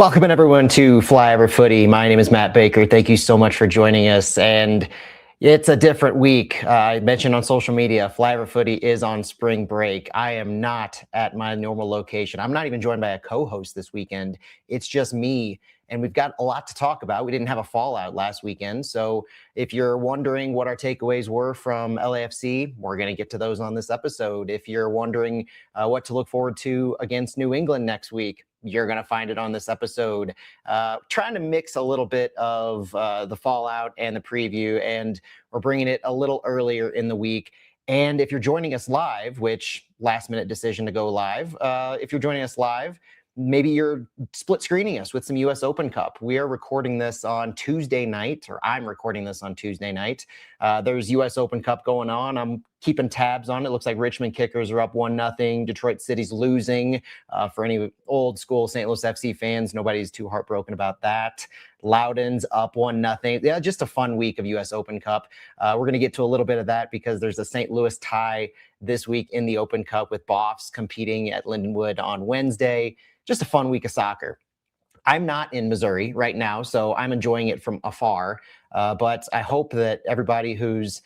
Welcome everyone to Flyover Footy. My name is Matt Baker. Thank you so much for joining us. And it's a different week. I mentioned on social media, Flyover Footy is on spring break. I am not at my normal location. I'm not even joined by a co-host this weekend. It's just me. And we've got a lot to talk about. We didn't have a fallout last weekend. So if you're wondering what our takeaways were from LAFC, we're going to get to those on this episode. If you're wondering what to look forward to against New England next week, you're going to find it on this episode. Trying to mix a little bit of the fallout and the preview, and we're bringing it a little earlier in the week. And if you're joining us live, which last minute decision to go live, if you're joining us live, maybe you're split screening us with some US Open Cup. We are recording this on Tuesday night, or I'm recording this on Tuesday night. There's US Open Cup going on. I'm keeping tabs on it. Looks like Richmond Kickers are up 1-0. Detroit City's losing. For any old school St. Louis FC fans, nobody's too heartbroken about that. Loudoun's up 1-0. Yeah, just a fun week of US Open Cup. We're going to get to a little bit of that because there's a St. Louis tie this week in the Open Cup with BOHFS competing at Lindenwood on Wednesday. Just a fun week of soccer. I'm not in Missouri right now, so I'm enjoying it from afar. But I hope that everybody who's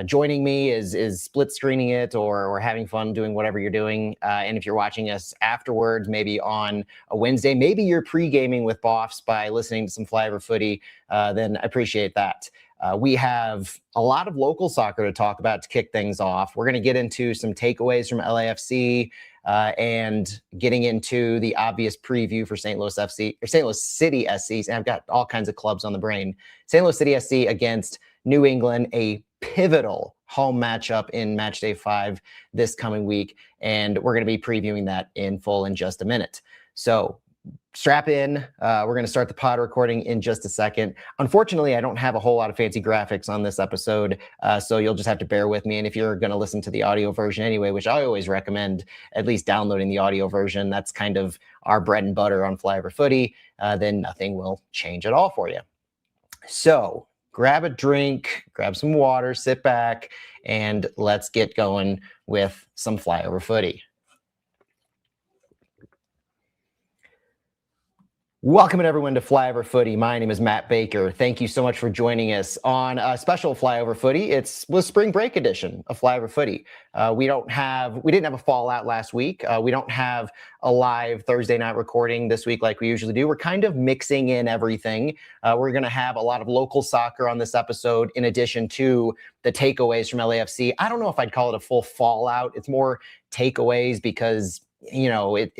joining me is split screening it or having fun doing whatever you're doing. And if you're watching us afterwards, maybe on a Wednesday, maybe you're pre-gaming with BOHFS by listening to some Flyover Footy, then I appreciate that. We have a lot of local soccer to talk about to kick things off. We're going to get into some takeaways from LAFC and getting into the obvious preview for St. Louis FC or St. Louis City SC. And I've got all kinds of clubs on the brain. St. Louis City SC against New England, a pivotal home matchup in Matchday 5 this coming week. And we're going to be previewing that in full in just a minute. So strap in. We're going to start the pod recording in just a second. Unfortunately, I don't have a whole lot of fancy graphics on this episode, so you'll just have to bear with me. And if you're going to listen to the audio version anyway, which I always recommend at least downloading the audio version, that's kind of our bread and butter on Flyover Footy, then nothing will change at all for you. So grab a drink, grab some water, sit back, and let's get going with some Flyover Footy. Welcome everyone to Flyover Footy. My name is Matt Baker. Thank you so much for joining us on a special Flyover Footy. It's the spring break edition of Flyover Footy. We didn't have a fallout last week. We don't have a live Thursday night recording this week like we usually do. We're kind of mixing in everything. We're going to have a lot of local soccer on this episode in addition to the takeaways from LAFC. I don't know if I'd call it a full fallout. It's more takeaways because, you know, it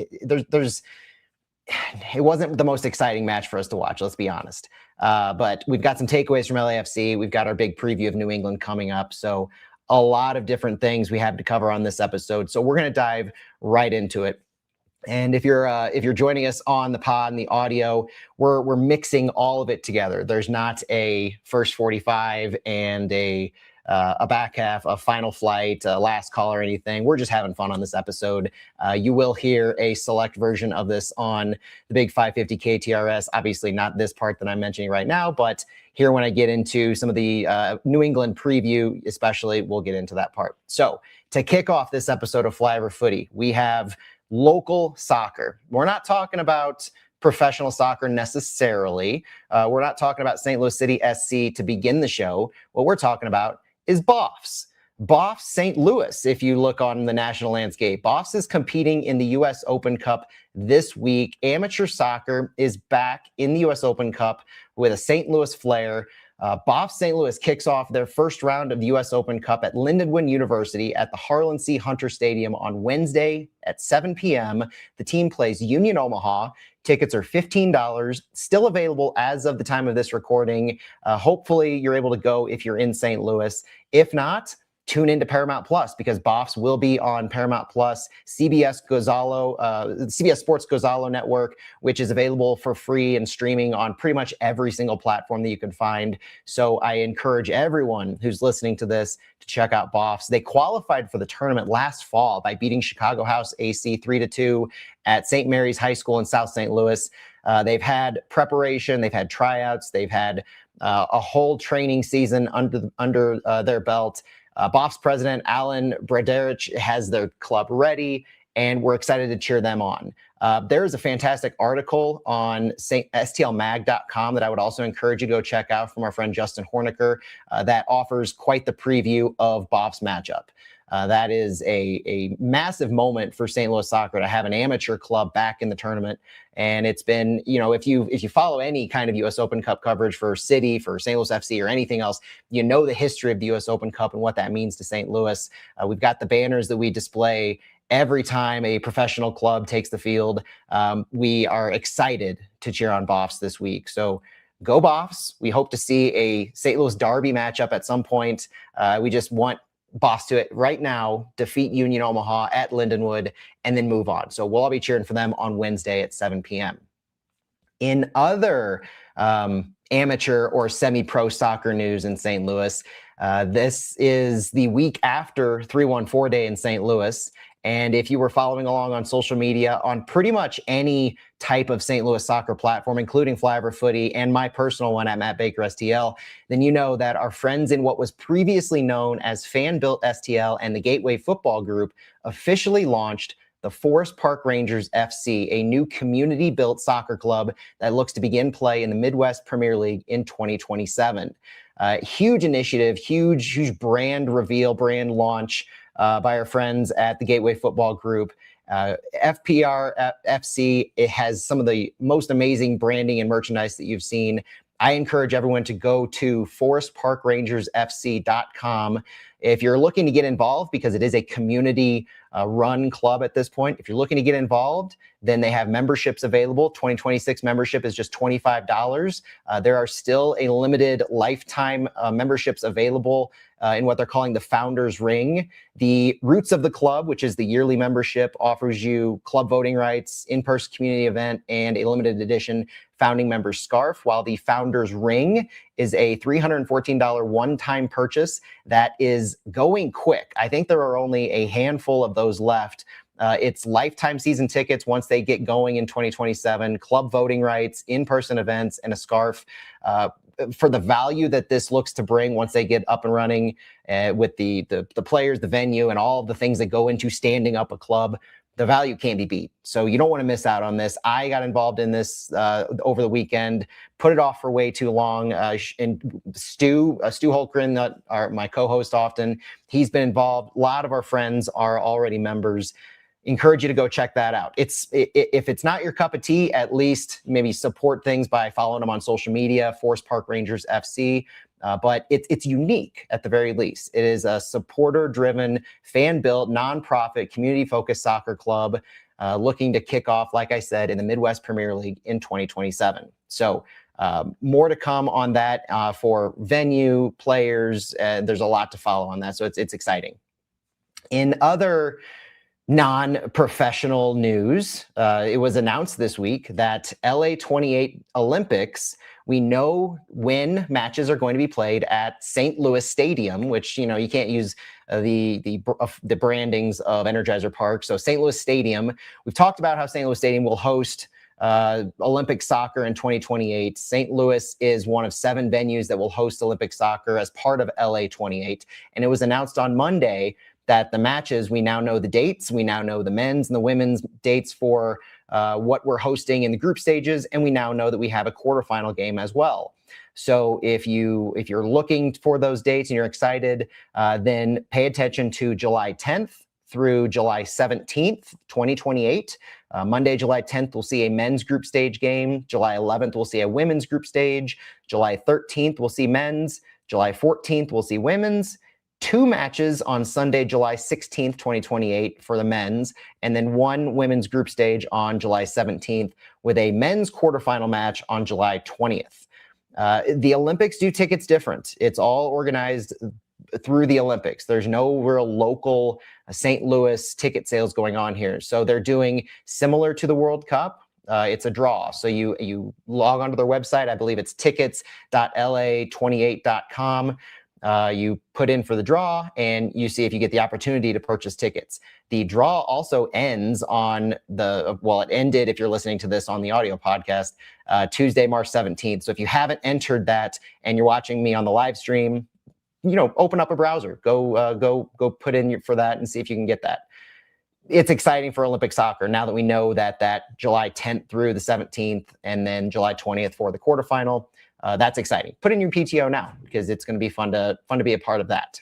wasn't the most exciting match for us to watch, let's be honest. But we've got some takeaways from LAFC. We've got our big preview of New England coming up. So a lot of different things we have to cover on this episode. So we're going to dive right into it. And if you're joining us on the pod and the audio, we're mixing all of it together. There's not a first 45 and a back half, a final flight, last call or anything. We're just having fun on this episode. You will hear a select version of this on the big 550 KTRS. Obviously not this part that I'm mentioning right now, but here when I get into some of the New England preview, especially, we'll get into that part. So to kick off this episode of Flyover Footy, we have local soccer. We're not talking about professional soccer necessarily. We're not talking about St. Louis City SC to begin the show. What we're talking about is BOHFS. BOHFS St. Louis, if you look on the national landscape. BOHFS is competing in the US Open Cup this week. Amateur soccer is back in the US Open Cup with a St. Louis flair. BOHFS St. Louis kicks off their first round of the US Open Cup at Lindenwood University at the Harlan C. Hunter Stadium on Wednesday at 7 p.m. The team plays Union Omaha. Tickets are $15, still available as of the time of this recording. Hopefully you're able to go if you're in St. Louis. If not, tune into Paramount Plus because BOHFS will be on Paramount Plus, CBS Sports Gonzalo Network, which is available for free and streaming on pretty much every single platform that you can find. So I encourage everyone who's listening to this to check out BOHFS. They qualified for the tournament last fall by beating Chicago House AC 3-2 at St. Mary's High School in South St. Louis. They've had preparation, they've had tryouts, they've had a whole training season under their belt. BOHFS president Alan Braderich has their club ready, and we're excited to cheer them on. There is a fantastic article on STLmag.com that I would also encourage you to go check out from our friend Justin Horniker that offers quite the preview of BOHFS matchup. That is a massive moment for St. Louis soccer to have an amateur club back in the tournament. And it's been, if you follow any kind of U.S. Open Cup coverage for City, for St. Louis FC or anything else, you know the history of the U.S. Open Cup and what that means to St. Louis. We've got the banners that we display every time a professional club takes the field. We are excited to cheer on BOHFS this week. So go BOHFS. We hope to see a St. Louis Derby matchup at some point. We just want BOHFS to it right now, defeat Union Omaha at Lindenwood, and then move on. So we'll all be cheering for them on Wednesday at 7 p.m. In other amateur or semi-pro soccer news in St. Louis, this is the week after 314 Day in St. Louis. And if you were following along on social media on pretty much any type of St. Louis soccer platform, including Flyover Footy and my personal one at Matt Baker STL, then you know that our friends in what was previously known as Fan Built STL and the Gateway Football Group officially launched the Forest Park Rangers FC, a new community-built soccer club that looks to begin play in the Midwest Premier League in 2027. Huge initiative, huge brand reveal, brand launch by our friends at the Gateway Football Group. FPRFC, it has some of the most amazing branding and merchandise that you've seen. I encourage everyone to go to forestparkrangersfc.com. If you're looking to get involved, because it is a community run club at this point, if you're looking to get involved, then they have memberships available. 2026 membership is just $25. There are still a limited lifetime memberships available in what they're calling the Founders Ring. The Roots of the Club, which is the yearly membership, offers you club voting rights, in-person community event, and a limited edition founding member scarf, while the Founders Ring is a $314 one-time purchase that is going quick. I think there are only a handful of those left. It's lifetime season tickets once they get going in 2027, club voting rights, in-person events, and a scarf. For the value that this looks to bring once they get up and running with the players, the venue, and all the things that go into standing up a club, the value can't be beat. So you don't want to miss out on this. I got involved in this over the weekend, put it off for way too long. And Stu Holgren, that are my co-host often, he's been involved. A lot of our friends are already members. Encourage you to go check that out. If it's not your cup of tea, at least maybe support things by following them on social media, Forest Park Rangers FC. But it's unique at the very least. It is a supporter-driven, fan-built, nonprofit, community-focused soccer club looking to kick off, like I said, in the Midwest Premier League in 2027. So more to come on that for venue, players. There's a lot to follow on that, so it's exciting. In other non-professional news, it was announced this week that LA 28 Olympics, we know when matches are going to be played at St. Louis Stadium, which, you can't use the brandings of Energizer Park. So St. Louis Stadium, we've talked about how St. Louis Stadium will host Olympic soccer in 2028. St. Louis is one of 7 venues that will host Olympic soccer as part of LA 28. And it was announced on Monday that the matches, we now know the dates, we now know the men's and the women's dates for what we're hosting in the group stages, and we now know that we have a quarterfinal game as well. So if you're looking for those dates and you're excited, then pay attention to July 10th through July 17th, 2028. Monday, July 10th, we'll see a men's group stage game. July 11th, we'll see a women's group stage. July 13th, we'll see men's. July 14th, we'll see women's. 2 matches on Sunday, July 16th, 2028 for the men's, and then 1 women's group stage on July 17th with a men's quarterfinal match on July 20th. The Olympics do tickets different. It's all organized through the Olympics. There's no real local St. Louis ticket sales going on here. So they're doing similar to the World Cup. It's a draw. So you log onto their website. I believe it's tickets.la28.com. You put in for the draw and you see if you get the opportunity to purchase tickets. The draw also ends on it ended if you're listening to this on the audio podcast, Tuesday, March 17th. So if you haven't entered that and you're watching me on the live stream, open up a browser, go put in for that and see if you can get that. it's exciting for Olympic soccer now that we know that July 10th through the 17th and then July 20th for the quarterfinal. That's exciting. Put in your PTO now because it's going to be fun to be a part of that.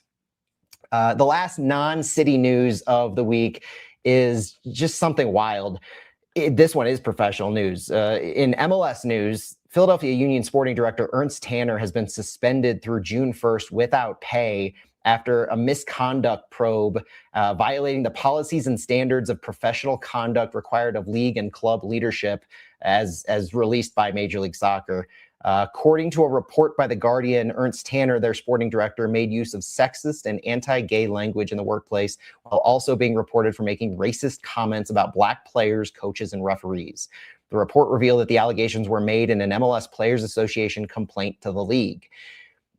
The last non-city news of the week is just something wild. This one is professional news. In MLS news, Philadelphia Union sporting director Ernst Tanner has been suspended through June 1st without pay after a misconduct probe violating the policies and standards of professional conduct required of league and club leadership as released by Major League Soccer. According to a report by The Guardian, Ernst Tanner, their sporting director, made use of sexist and anti-gay language in the workplace while also being reported for making racist comments about Black players, coaches, and referees. The report revealed that the allegations were made in an MLS Players Association complaint to the league.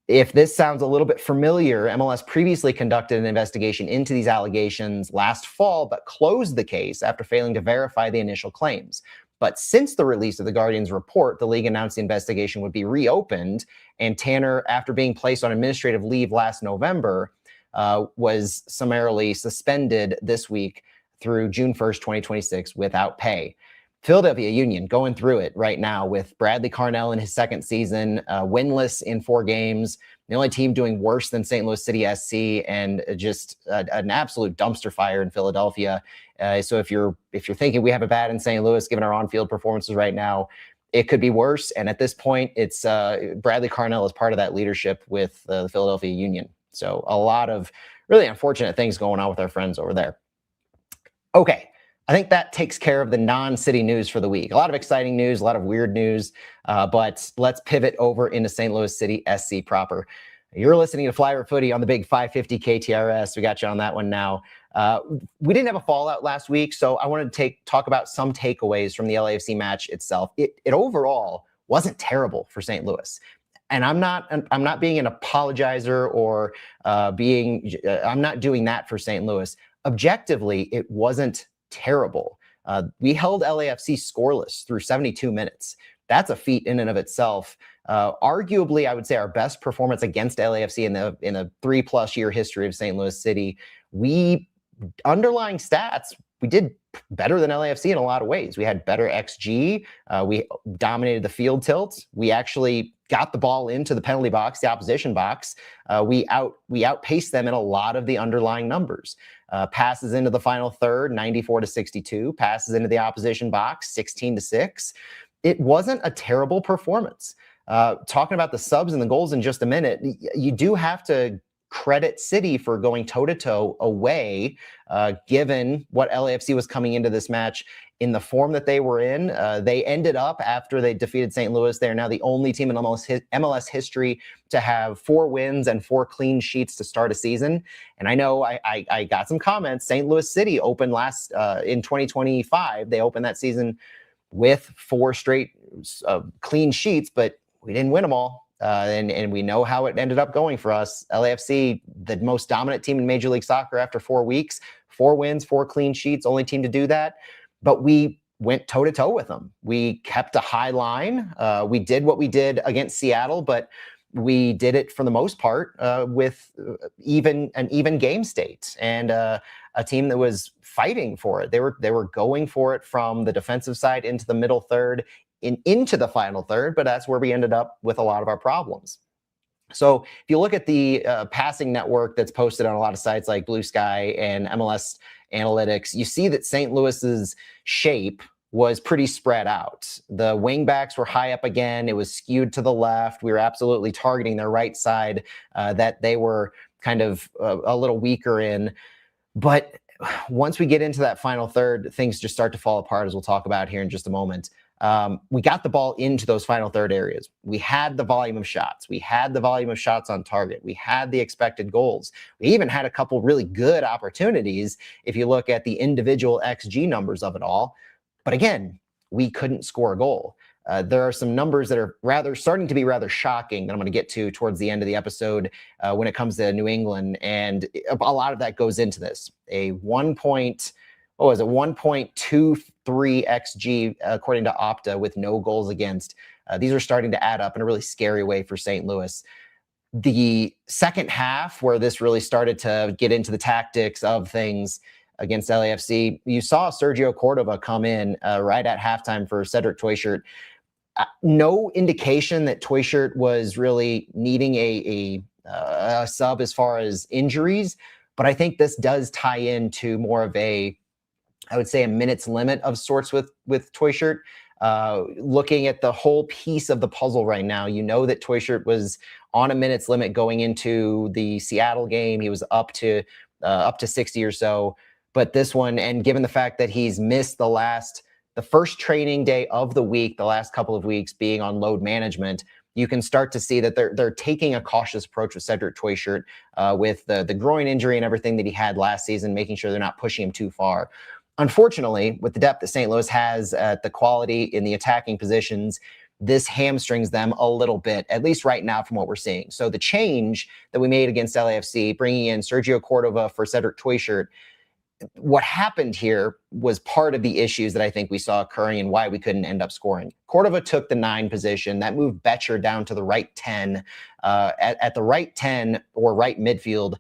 If this sounds a little bit familiar, MLS previously conducted an investigation into these allegations last fall, but closed the case after failing to verify the initial claims. But since the release of The Guardian's report, the league announced the investigation would be reopened, and Tanner, after being placed on administrative leave last November, was summarily suspended this week through June 1st, 2026 without pay. Philadelphia Union going through it right now with Bradley Carnell in his second season, winless in 4 games, the only team doing worse than St. Louis City SC, and just an absolute dumpster fire in Philadelphia. So if you're thinking we have it bad in St. Louis, given our on-field performances right now, it could be worse. And at this point, it's Bradley Carnell is part of that leadership with the Philadelphia Union. So a lot of really unfortunate things going on with our friends over there. Okay. I think that takes care of the non-city news for the week. A lot of exciting news, a lot of weird news, but let's pivot over into St. Louis City SC proper. You're listening to Flyer Footy on the big 550 KTRS. We got you on that one now. We didn't have a fallout last week, so I wanted to talk about some takeaways from the LAFC match itself. It overall wasn't terrible for St. Louis. And I'm not being an apologizer or I'm not doing that for St. Louis. Objectively, it wasn't terrible. We held LAFC scoreless through 72 minutes. That's a feat in and of itself. Arguably, I would say our best performance against LAFC in a 3+ year history of St. Louis City. Underlying stats, we did better than LAFC in a lot of ways. We had better XG. We dominated the field tilt. We actually got the ball into the penalty box, the opposition box. We outpaced them in a lot of the underlying numbers. Passes into the final third, 94-62. Passes into the opposition box, 16-6. It wasn't a terrible performance. Talking about the subs and the goals in just a minute, you do have to credit City for going toe-to-toe away, given what LAFC was coming into this match in the form that they were in. They ended up, after they defeated St. Louis, they're now the only team in MLS history to have 4 wins and 4 clean sheets to start a season. And I know I got some comments. St. Louis City opened in 2025. They opened that season with 4 straight clean sheets, but we didn't win them all. And we know how it ended up going for us. LAFC, the most dominant team in Major League Soccer after 4 weeks, 4 wins, 4 clean sheets, only team to do that. But we went toe-to-toe with them. We kept a high line. We did what we did against Seattle, but we did it for the most part with an even game state and a team that was fighting for it. They were going for it from the defensive side into the middle third, into the final third, but that's where we ended up with a lot of our problems. So if you look at the passing network that's posted on a lot of sites like Blue Sky and MLS Analytics, you see that St. Louis's shape was pretty spread out. The wingbacks were high up again. It was skewed to the left. We were absolutely targeting their right side that they were kind of a little weaker in. But once we get into that final third, things just start to fall apart, as we'll talk about here in just a moment. We got the ball into those final third areas. We had the volume of shots. We had the volume of shots on target. We had the expected goals. We even had a couple really good opportunities if you look at the individual XG numbers of it all. But again, we couldn't score a goal. There are some numbers that are starting to be rather shocking that I'm going to get to towards the end of the episode when it comes to New England. And a lot of that goes into this. A 1.23 XG according to Opta with no goals against. These are starting to add up in a really scary way for St. Louis. The second half, where this really started to get into the tactics of things, against LAFC. You saw Sergio Cordova come in right at halftime for Cedric Toyshirt. No indication that Toyshirt was really needing a sub as far as injuries, but I think this does tie into more of I would say a minutes limit of sorts with Toyshirt. Looking at the whole piece of the puzzle right now, you know that Toyshirt was on a minutes limit going into the Seattle game. He was up to 60 or so, but this one, and given the fact that he's missed the first training day of the week, the last couple of weeks being on load management, you can start to see that they're taking a cautious approach with Cedric Toyshirt with the groin injury and everything that he had last season, making sure they're not pushing him too far. Unfortunately, with the depth that St. Louis has at the quality in the attacking positions, this hamstrings them a little bit, at least right now from what we're seeing. So the change that we made against LAFC, bringing in Sergio Cordova for Cedric Toyshirt, what happened here was part of the issues that I think we saw occurring and why we couldn't end up scoring. Cordova took the 9 position. That moved Betcher down to the right 10. At the right 10 or right midfield,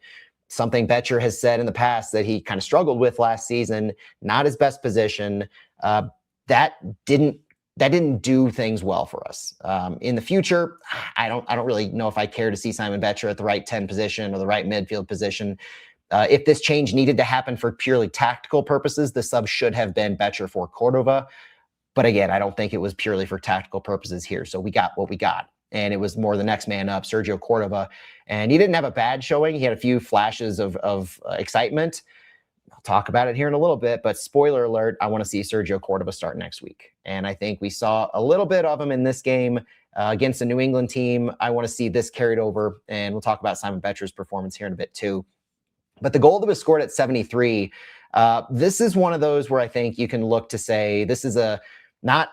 something Betcher has said in the past that he kind of struggled with last season, not his best position. That didn't do things well for us. In the future, I don't really know if I care to see Simon Betcher at the right 10 position or the right midfield position. If this change needed to happen for purely tactical purposes, the sub should have been Betcher for Cordova. But again, I don't think it was purely for tactical purposes here. So we got what we got. And it was more the next man up, Sergio Cordova. And he didn't have a bad showing. He had a few flashes of excitement. I'll talk about it here in a little bit. But spoiler alert, I want to see Sergio Cordova start next week. And I think we saw a little bit of him in this game against a New England team. I want to see this carried over. And we'll talk about Simon Betcher's performance here in a bit too. But the goal that was scored at 73, this is one of those where I think you can look to say this is not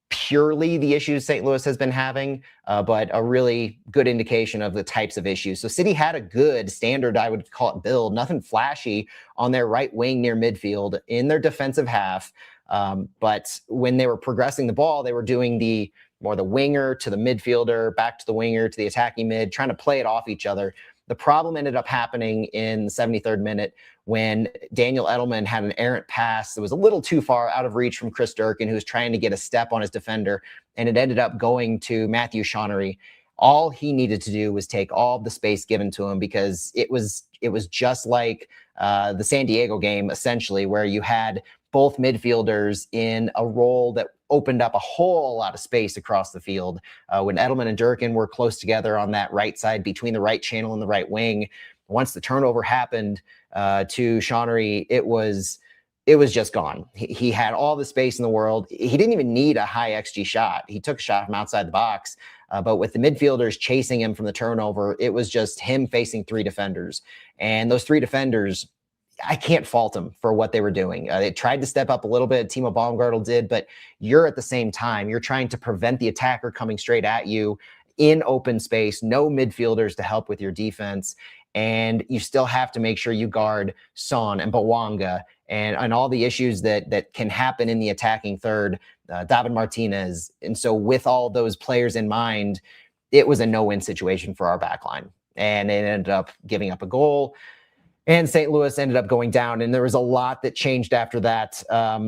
purely the issues St. Louis has been having, but a really good indication of the types of issues. So City had a good standard, I would call it, build, nothing flashy on their right wing near midfield in their defensive half. But when they were progressing the ball, they were doing the winger to the midfielder, back to the winger to the attacking mid, trying to play it off each other. The problem ended up happening in the 73rd minute when Daniel Edelman had an errant pass that was a little too far out of reach from Chris Durkin, who was trying to get a step on his defender, and it ended up going to Matthew Shawnery. All he needed to do was take all of the space given to him, because it was just like the San Diego game, essentially, where you had both midfielders in a role that opened up a whole lot of space across the field. When Edelman and Durkin were close together on that right side between the right channel and the right wing, once the turnover happened to Shawnery, it was just gone. He had all the space in the world. He didn't even need a high XG shot. He took a shot from outside the box, but with the midfielders chasing him from the turnover, it was just him facing 3 defenders. And those 3 defenders, I can't fault them for what they were doing. They tried to step up a little bit. Timo Baumgartel did, but you're at the same time, you're trying to prevent the attacker coming straight at you in open space, no midfielders to help with your defense. And you still have to make sure you guard Son and Bawanga and all the issues that can happen in the attacking third, David Martinez. And so with all those players in mind, it was a no-win situation for our backline. And it ended up giving up a goal. And St. Louis ended up going down, and there was a lot that changed after that.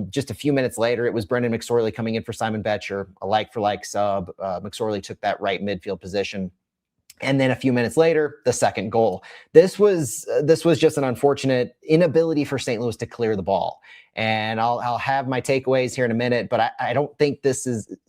Just a few minutes later, it was Brendan McSorley coming in for Simon Betcher, a like-for-like sub. McSorley took that right midfield position. And then a few minutes later, the second goal. This was just an unfortunate inability for St. Louis to clear the ball. And I'll have my takeaways here in a minute, but I don't think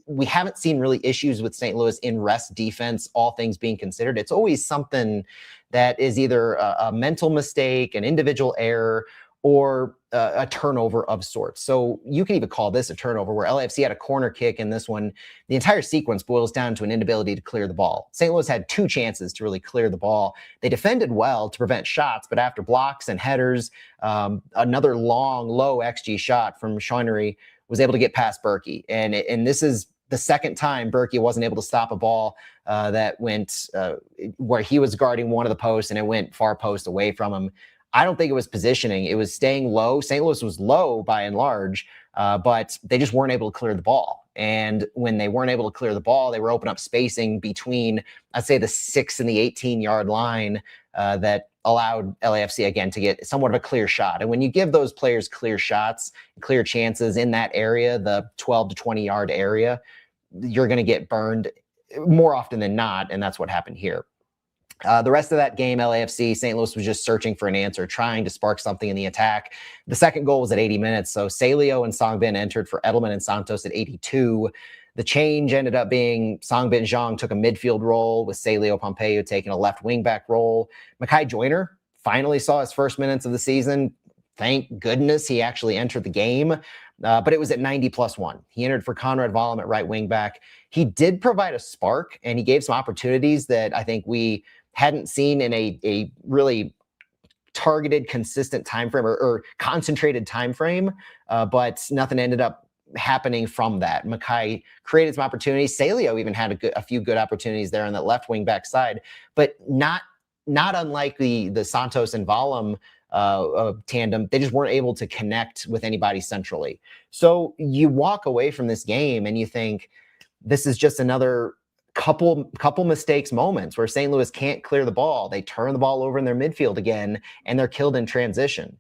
we haven't seen really issues with St. Louis in rest defense, all things being considered. It's always something that is either a mental mistake, an individual error, or a turnover of sorts. So you can even call this a turnover, where LAFC had a corner kick in this one. The entire sequence boils down to an inability to clear the ball. St. Louis had 2 chances to really clear the ball. They defended well to prevent shots, but after blocks and headers, another long, low XG shot from Shawnery was able to get past Berkey. And this is the second time Berkey wasn't able to stop a ball that went where he was guarding one of the posts and it went far post away from him. I don't think it was positioning. It was staying low. St. Louis was low by and large, but they just weren't able to clear the ball. And when they weren't able to clear the ball, they were opening up spacing between, I'd say, the 6 and the 18-yard line that allowed LAFC, again, to get somewhat of a clear shot. And when you give those players clear shots, clear chances in that area, the 12 to 20-yard area, you're going to get burned more often than not, and that's what happened here. The rest of that game, LAFC, St. Louis was just searching for an answer, trying to spark something in the attack. The second goal was at 80 minutes, so Salio and Songbin entered for Edelman and Santos at 82. The change ended up being Songbin Zhang took a midfield role, with Salio Pompeo taking a left wingback role. Makai Joyner finally saw his first minutes of the season. Thank goodness he actually entered the game, but it was at 90+1. He entered for Conrad Vollum at right wingback. He did provide a spark, and he gave some opportunities that I think we hadn't seen in a really targeted, consistent time frame or concentrated time frame, but nothing ended up happening from that. Makai created some opportunities. Salio even had a few good opportunities there on that left wing back side, but not unlike the Santos and Vollum tandem, they just weren't able to connect with anybody centrally. So you walk away from this game and you think, this is just another couple mistakes moments where St. Louis can't clear the ball. They turn the ball over in their midfield again, and they're killed in transition.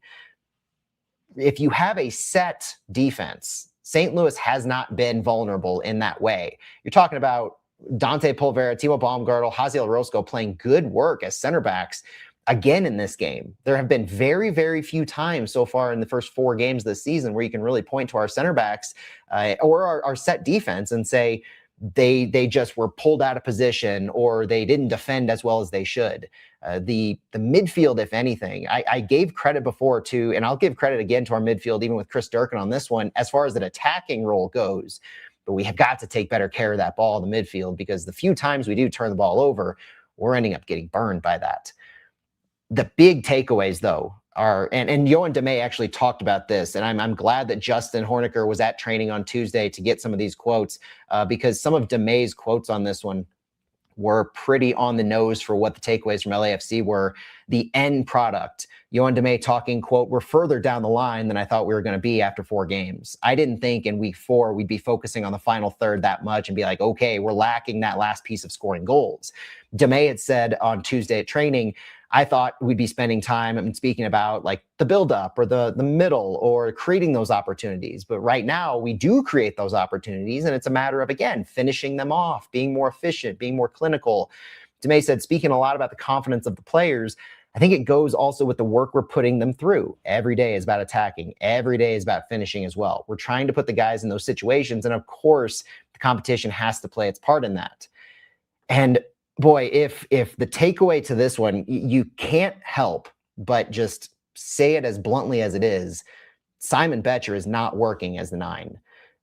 If you have a set defense, St. Louis has not been vulnerable in that way. You're talking about Dante Polvera, Timo Baumgartel, Haziel Orozco playing good work as center backs again in this game. There have been very, very few times so far in the first 4 games this season where you can really point to our center backs or our set defense and say, they just were pulled out of position or they didn't defend as well as they should. The midfield, if anything, I gave credit before to, and I'll give credit again to our midfield, even with Chris Durkin on this one, as far as an attacking role goes. But we have got to take better care of that ball in the midfield, because the few times we do turn the ball over, we're ending up getting burned by that. The big takeaways, though, are, and Yoann Damet actually talked about this, and I'm glad that Justin Horniker was at training on Tuesday to get some of these quotes, because some of Damet's quotes on this one were pretty on the nose for what the takeaways from LAFC were. The end product, Yoann Damet talking, quote, "We're further down the line than I thought we were going to be after 4 games. I didn't think in week 4 we'd be focusing on the final third that much and be like, okay, we're lacking that last piece of scoring goals." Damet had said on Tuesday at training, "I thought we'd be spending time and speaking about like the buildup or the middle or creating those opportunities. But right now we do create those opportunities, and it's a matter of, again, finishing them off, being more efficient, being more clinical." Damet said, speaking a lot about the confidence of the players, I think it goes also with the work we're putting them through. Every day is about attacking. Every day is about finishing as well. We're trying to put the guys in those situations. And of course, the competition has to play its part in that. And boy, if the takeaway to this one, you can't help but just say it as bluntly as it is, Simon Betcher is not working as the 9.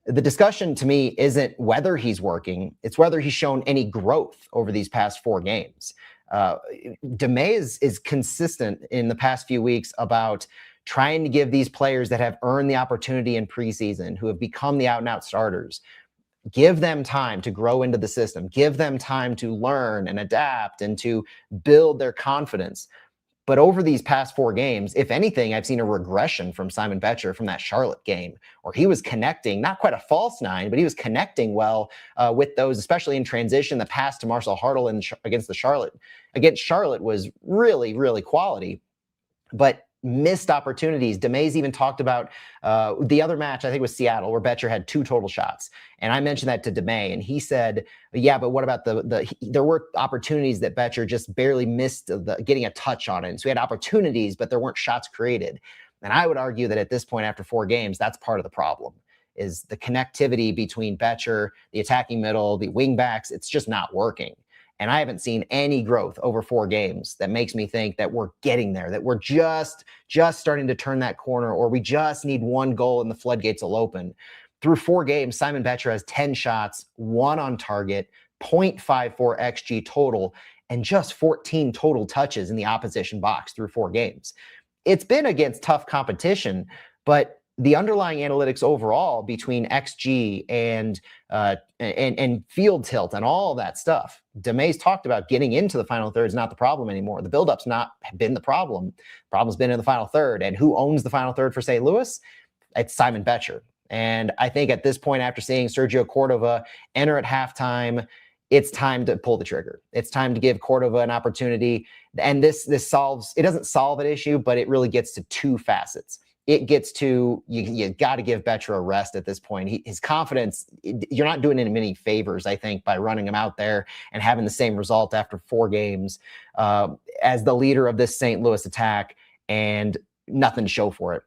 The discussion to me isn't whether he's working, it's whether he's shown any growth over these past 4 games. Damet is consistent in the past few weeks about trying to give these players that have earned the opportunity in preseason, who have become the out-and-out starters, give them time to grow into the system, give them time to learn and adapt and to build their confidence. But over these past 4 games, if anything, I've seen a regression from Simon Betcher from that Charlotte game, where he was connecting, not quite a false 9, but he was connecting well with those, especially in transition. The pass to Marcel Hartl against Charlotte was really, really quality, but missed opportunities. Damet's even talked about the other match, I think it was Seattle, where Betcher had 2 total shots. And I mentioned that to Damet, and he said, yeah, but what about there were opportunities that Betcher just barely missed getting a touch on it. And so he had opportunities, but there weren't shots created. And I would argue that at this point, after 4 games, that's part of the problem, is the connectivity between Betcher, the attacking middle, the wing backs. It's just not working. And I haven't seen any growth over 4 games that makes me think that we're getting there, that we're just starting to turn that corner, or we just need 1 goal and the floodgates will open. Through 4 games, Simon Betcher has 10 shots, 1 on target, 0.54 XG total, and just 14 total touches in the opposition box through 4 games. It's been against tough competition, but the underlying analytics overall between XG and field tilt and all that stuff, Damet's talked about getting into the final third is not the problem anymore. The buildup's not been the problem. The problem's been in the final third. And who owns the final third for St. Louis? It's Simon Betcher. And I think at this point, after seeing Sergio Cordova enter at halftime, it's time to pull the trigger. It's time to give Cordova an opportunity. And this solves, it doesn't solve an issue, but it really gets to two facets. It gets to, you got to give Becher a rest at this point. His confidence, you're not doing him any favors, I think, by running him out there and having the same result after 4 games as the leader of this St. Louis attack and nothing to show for it.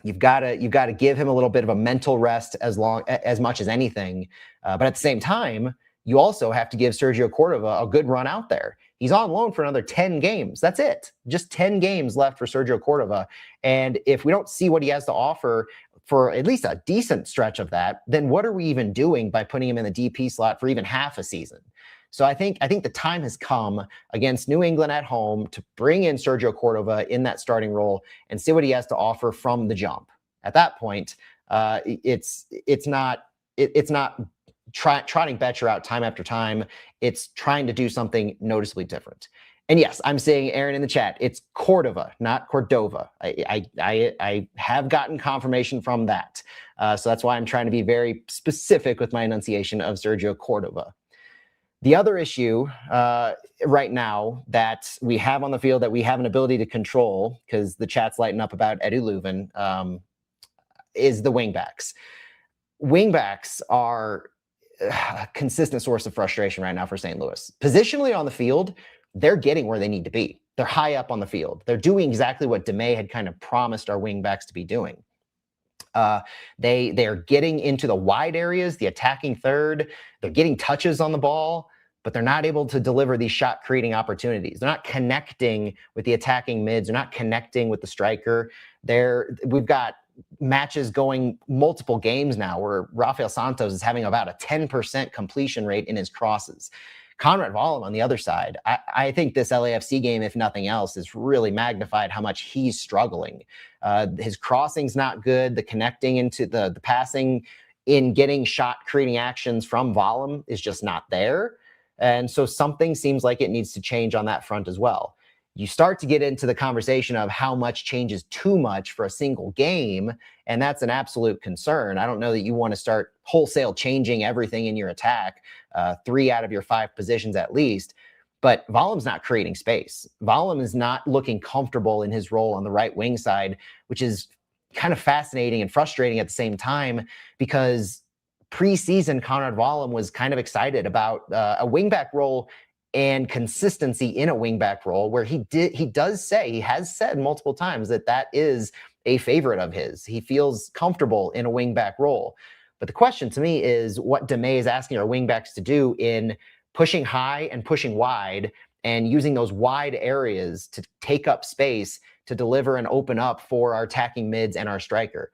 You've got to give him a little bit of a mental rest as much as anything. But at the same time, you also have to give Sergio Cordova a good run out there. He's on loan for another 10 games. That's it. Just 10 games left for Sergio Cordova. And if we don't see what he has to offer for at least a decent stretch of that, then what are we even doing by putting him in the DP slot for even half a season? So I think the time has come against New England at home to bring in Sergio Cordova in that starting role and see what he has to offer from the jump. At that point, it's not trotting Becher out time after time. It's trying to do something noticeably different. And yes, I'm saying, Aaron, in the chat, it's Cordova, not Cordova. I have gotten confirmation from that. So that's why I'm trying to be very specific with my enunciation of Sergio Cordova. The other issue right now that we have on the field that we have an ability to control, because the chat's lighting up about Edu Leuven, is the wingbacks. Wingbacks are a consistent source of frustration right now for St. Louis. Positionally on the field, they're getting where they need to be. They're high up on the field. They're doing exactly what Damet had kind of promised our wingbacks to be doing. They're getting into the wide areas, the attacking third. They're getting touches on the ball, but they're not able to deliver these shot creating opportunities. They're not connecting with the attacking mids. They're not connecting with the striker. We've got matches going multiple games now where Rafael Santos is having about a 10% completion rate in his crosses. Conrad Wallem on the other side, I think this LAFC game, if nothing else, has really magnified how much he's struggling. His crossing's not good. The connecting into the passing in getting shot creating actions from Wallem is just not there. And so something seems like it needs to change on that front as well. You start to get into the conversation of how much changes too much for a single game, and that's an absolute concern. I don't know that you want to start wholesale changing everything in your attack, 3 out of your 5 positions at least, but Wallem's not creating space. Wallem is not looking comfortable in his role on the right wing side, which is kind of fascinating and frustrating at the same time, because preseason Conrad Wallem was kind of excited about a wingback role and consistency in a wingback role, where he has said multiple times that is a favorite of his. He feels comfortable in a wingback role. But the question to me is what Damet is asking our wingbacks to do in pushing high and pushing wide and using those wide areas to take up space to deliver and open up for our attacking mids and our striker.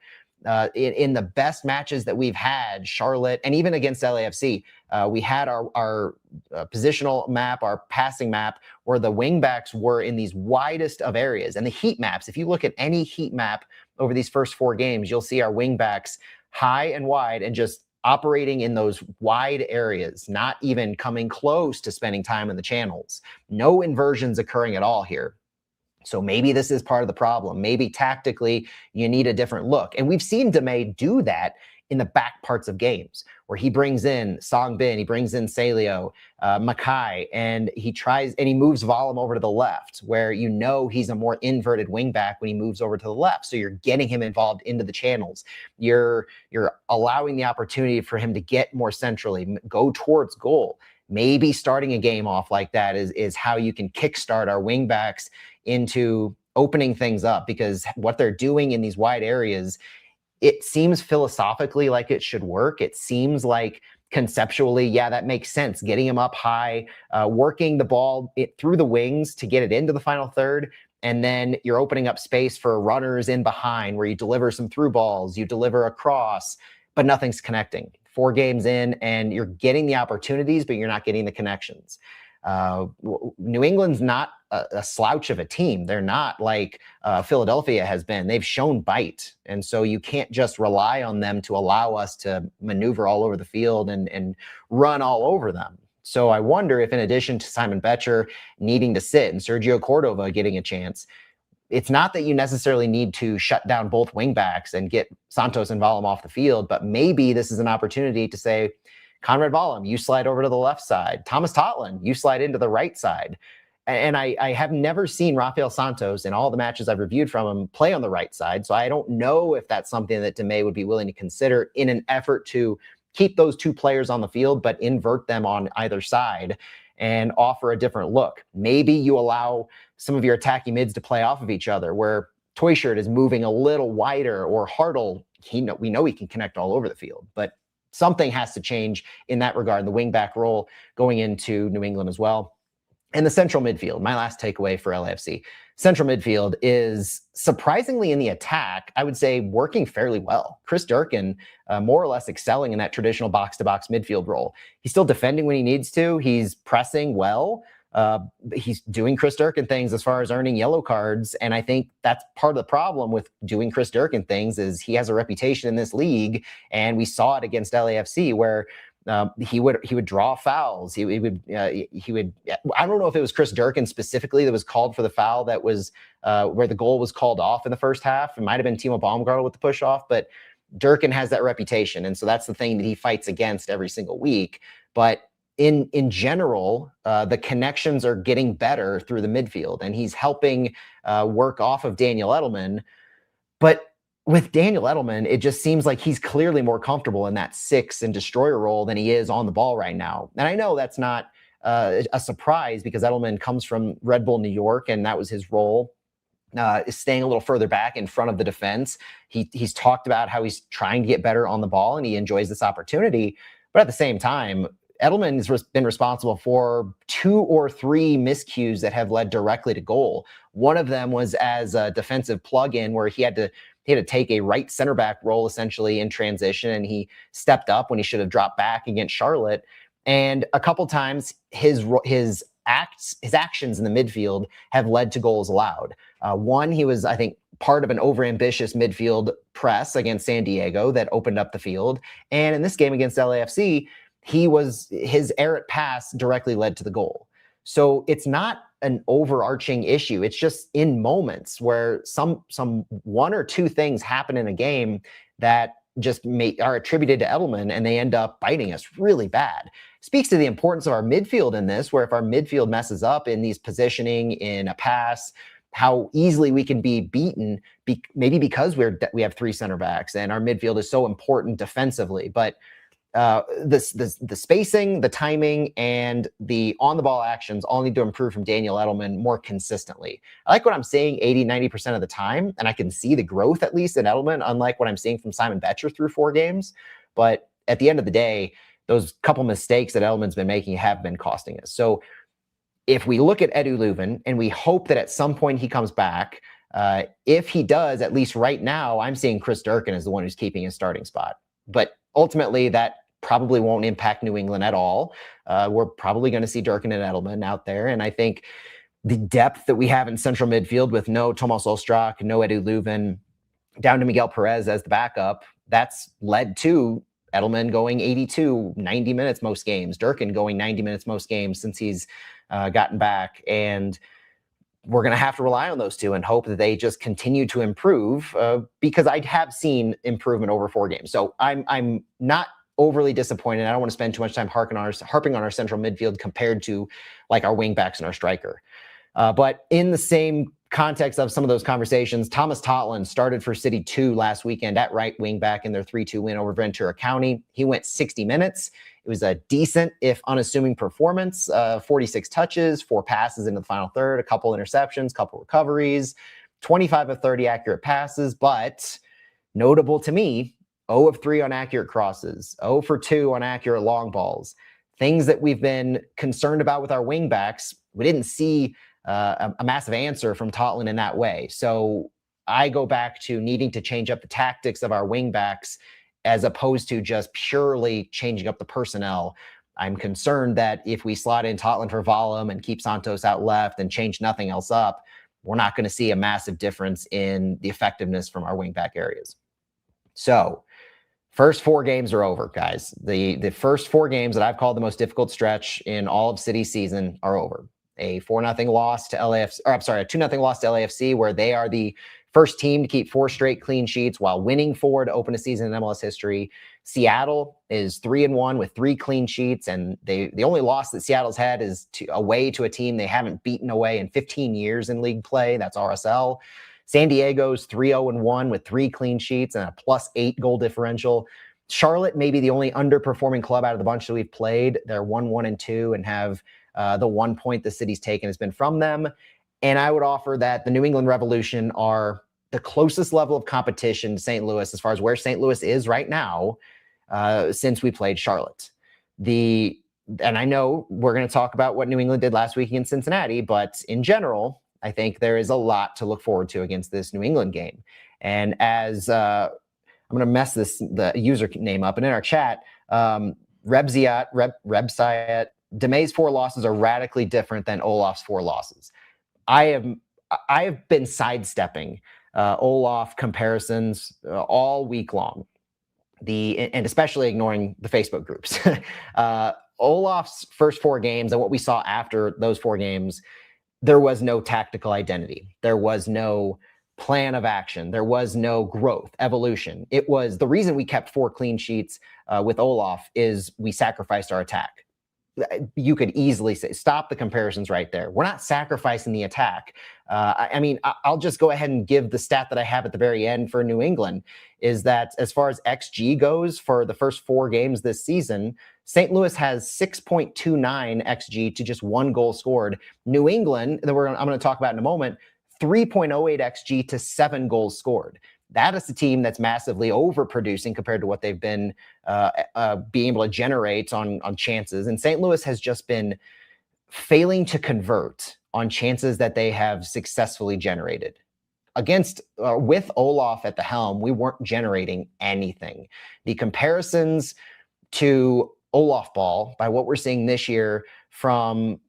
In the best matches that we've had, Charlotte, and even against LAFC, we had our positional map, our passing map, where the wingbacks were in these widest of areas. And the heat maps, if you look at any heat map over these first 4 games, you'll see our wingbacks high and wide and just operating in those wide areas, not even coming close to spending time in the channels. No inversions occurring at all here. So maybe this is part of the problem. Maybe tactically you need a different look. And we've seen Damet do that in the back parts of games, where he brings in Song Bin, he brings in Celio, Mackay, and he moves Wallem over to the left, where he's a more inverted wingback when he moves over to the left. So you're getting him involved into the channels. You're allowing the opportunity for him to get more centrally, go towards goal. Maybe starting a game off like that is how you can kickstart our wingbacks into opening things up, because what they're doing in these wide areas, it seems philosophically like it should work. It seems like conceptually, yeah, that makes sense. Getting him up high, working the ball through the wings to get it into the final third. And then you're opening up space for runners in behind, where you deliver some through balls, you deliver a cross, but nothing's connecting. 4 games in, and you're getting the opportunities, but you're not getting the connections. New England's not a slouch of a team. They're not like Philadelphia has been. They've shown bite. And so you can't just rely on them to allow us to maneuver all over the field and run all over them. So I wonder if, in addition to Simon Becher needing to sit and Sergio Cordova getting a chance, it's not that you necessarily need to shut down both wingbacks and get Santos and Valam off the field, but maybe this is an opportunity to say, Conrad Valam, you slide over to the left side. Thomas Totland, you slide into the right side. And I have never seen Rafael Santos in all the matches I've reviewed from him play on the right side. So I don't know if that's something that Damet would be willing to consider in an effort to keep those two players on the field, but invert them on either side and offer a different look. Maybe you allow some of your attacking mids to play off of each other, where Toyshirt is moving a little wider, or Hartle, we know he can connect all over the field, but something has to change in that regard, the wingback role going into New England as well. And the central midfield, my last takeaway for LAFC. Central midfield is surprisingly in the attack, I would say, working fairly well. Chris Durkin, more or less excelling in that traditional box-to-box midfield role. He's still defending when he needs to. He's pressing well. He's doing Chris Durkin things as far as earning yellow cards. And I think that's part of the problem with doing Chris Durkin things is he has a reputation in this league. And we saw it against LAFC where he would draw fouls. He would I don't know if it was Chris Durkin specifically that was called for the foul that was where the goal was called off in the first half. It might have been Timo Baumgartel with the push off, but Durkin has that reputation, and so that's the thing that he fights against every single week. But in general, the connections are getting better through the midfield, and he's helping work off of Daniel Edelman. But with Daniel Edelman, it just seems like he's clearly more comfortable in that 6 and destroyer role than he is on the ball right now. And I know that's not a surprise because Edelman comes from Red Bull New York, and that was his role, is staying a little further back in front of the defense. He's talked about how he's trying to get better on the ball, and he enjoys this opportunity. But at the same time, Edelman has been responsible for 2 or 3 miscues that have led directly to goal. One of them was as a defensive plug-in where he had to take a right center back role essentially in transition, and he stepped up when he should have dropped back against Charlotte. And a couple times his actions in the midfield have led to goals allowed. One, he was, I think, part of an overambitious midfield press against San Diego that opened up the field. And in this game against LAFC, his errant pass directly led to the goal. So it's not an overarching issue. It's just in moments where some 1 or 2 things happen in a game that just are attributed to Edelman, and they end up biting us really bad. Speaks to the importance of our midfield in this, where if our midfield messes up in these positioning in a pass, how easily we can be beaten, maybe because we have 3 center backs and our midfield is so important defensively. But the spacing, the timing, and the on-the-ball actions all need to improve from Daniel Edelman more consistently. I like what I'm seeing 80-90% of the time, and I can see the growth at least in Edelman, unlike what I'm seeing from Simon Betcher through 4 games. But at the end of the day, those couple mistakes that Edelman's been making have been costing us. So if we look at Edu Leuven, and we hope that at some point he comes back, if he does, at least right now, I'm seeing Chris Durkin as the one who's keeping his starting spot. But ultimately, that probably won't impact New England at all. We're probably going to see Durkin and Edelman out there. And I think the depth that we have in central midfield with no Tomas Ostrak, no Edu Leuven, down to Miguel Perez as the backup, that's led to Edelman going 82, 90 minutes most games, Durkin going 90 minutes most games since he's gotten back. And we're going to have to rely on those 2 and hope that they just continue to improve because I have seen improvement over 4 games. So I'm not overly disappointed. I don't want to spend too much time harping on our central midfield compared to like our wing backs and our striker. But in the same context of some of those conversations, Thomas Totland started for City 2 last weekend at right wing back in their 3-2 win over Ventura County. He went 60 minutes. It was a decent, if unassuming, performance. 46 touches, 4 passes into the final third, a couple interceptions, couple recoveries, 25 of 30 accurate passes. But notable to me, 0 of 3 on accurate crosses, 0 for 2 on accurate long balls. Things that we've been concerned about with our wing backs, we didn't see a massive answer from Totland in that way. So I go back to needing to change up the tactics of our wing backs as opposed to just purely changing up the personnel. I'm concerned that if we slot in Totland for Valam and keep Santos out left and change nothing else up, we're not going to see a massive difference in the effectiveness from our wing back areas. So first 4 games are over, guys. The first 4 games that I've called the most difficult stretch in all of City's season are over. a 4-0 loss to LAFC, or I'm sorry, a 2-0 loss to LAFC, where they are the first team to keep 4 straight clean sheets while winning 4 to open a season in MLS history. Seattle is 3-1 with 3 clean sheets, and the only loss that Seattle's had is away to a team they haven't beaten away in 15 years in league play. That's RSL. San Diego's 3-0-1 with 3 clean sheets and a +8 goal differential. Charlotte may be the only underperforming club out of the bunch that we've played. They're 1-1-2 and have the 1 point the city's taken has been from them. And I would offer that the New England Revolution are the closest level of competition to St. Louis as far as where St. Louis is right now since we played Charlotte. And I know we're going to talk about what New England did last week against Cincinnati, but in general, I think there is a lot to look forward to against this New England game. And as I'm going to mess the username up, and in our chat, Rebsiat, Damet's 4 losses are radically different than Olaf's 4 losses. I have been sidestepping Olaf comparisons all week long, and especially ignoring the Facebook groups. Olaf's first 4 games and what we saw after those 4 games, there was no tactical identity. There was no plan of action. There was no growth, evolution. It was the reason we kept 4 clean sheets with Olaf is we sacrificed our attack. You could easily say, stop the comparisons right there. We're not sacrificing the attack. I mean, I'll just go ahead and give the stat that I have at the very end for New England is that as far as XG goes for the first 4 games this season, St. Louis has 6.29 XG to just 1 goal scored. New England, that I'm going to talk about in a moment, 3.08 XG to 7 goals scored. That is the team that's massively overproducing compared to what they've been being able to generate on chances. And St. Louis has just been failing to convert on chances that they have successfully generated. With Olaf at the helm, we weren't generating anything. The comparisons to Olaf ball by what we're seeing this year from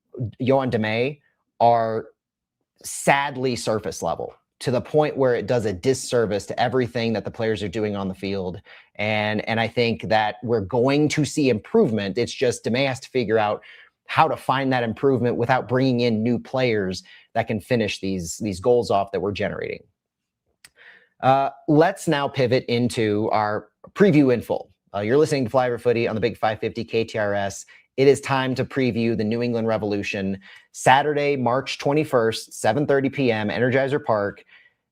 Yohan Damet are sadly surface level, to the point where it does a disservice to everything that the players are doing on the field. And I think that we're going to see improvement. It's just Damet has to figure out how to find that improvement without bringing in new players that can finish these goals off that we're generating. Let's now pivot into our preview in full. You're listening to Flyover Footy on the Big 550 KTRS. It is time to preview the New England Revolution. Saturday, March 21st, 7:30 p.m., Energizer Park.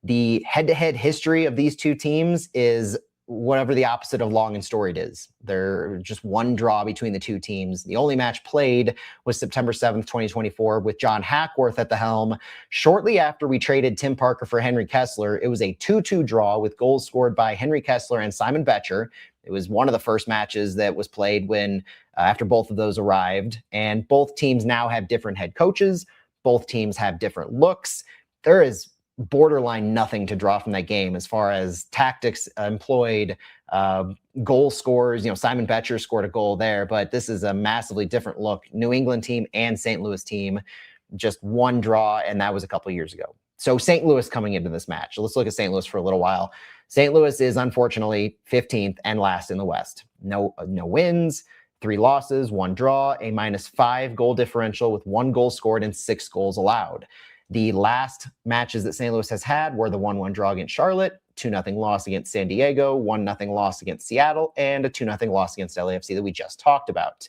The head-to-head history of these two teams is whatever the opposite of long and storied is. They're just 1 draw between the 2 teams. The only match played was September 7th, 2024, with John Hackworth at the helm. Shortly after we traded Tim Parker for Henry Kessler, it was a 2-2 draw with goals scored by Henry Kessler and Simon Betcher. It was one of the first matches that was played when after both of those arrived, and both teams now have different head coaches. Both teams have different looks. There is borderline nothing to draw from that game as far as tactics employed, goal scores. Simon Betcher scored a goal there, but this is a massively different look. New England team and St. Louis team, just 1 draw, and that was a couple years ago. So St. Louis coming into this match. Let's look at St. Louis for a little while. St. Louis is unfortunately 15th and last in the West. No wins, 3 losses, 1 draw, a -5 goal differential with 1 goal scored and 6 goals allowed. The last matches that St. Louis has had were the 1-1 draw against Charlotte, 2-0 loss against San Diego, 1-0 loss against Seattle, and a 2-0 loss against LAFC that we just talked about.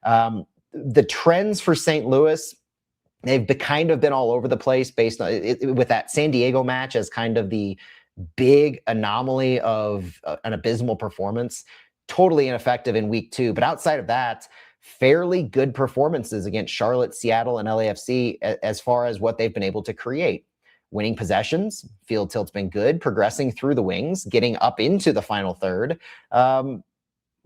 The trends for St. Louis, they've kind of been all over the place based on with that San Diego match as kind of the big anomaly of an abysmal performance, totally ineffective in week 2. But outside of that, fairly good performances against Charlotte, Seattle, and LAFC as far as what they've been able to create. Winning possessions, field tilt's been good, progressing through the wings, getting up into the final third.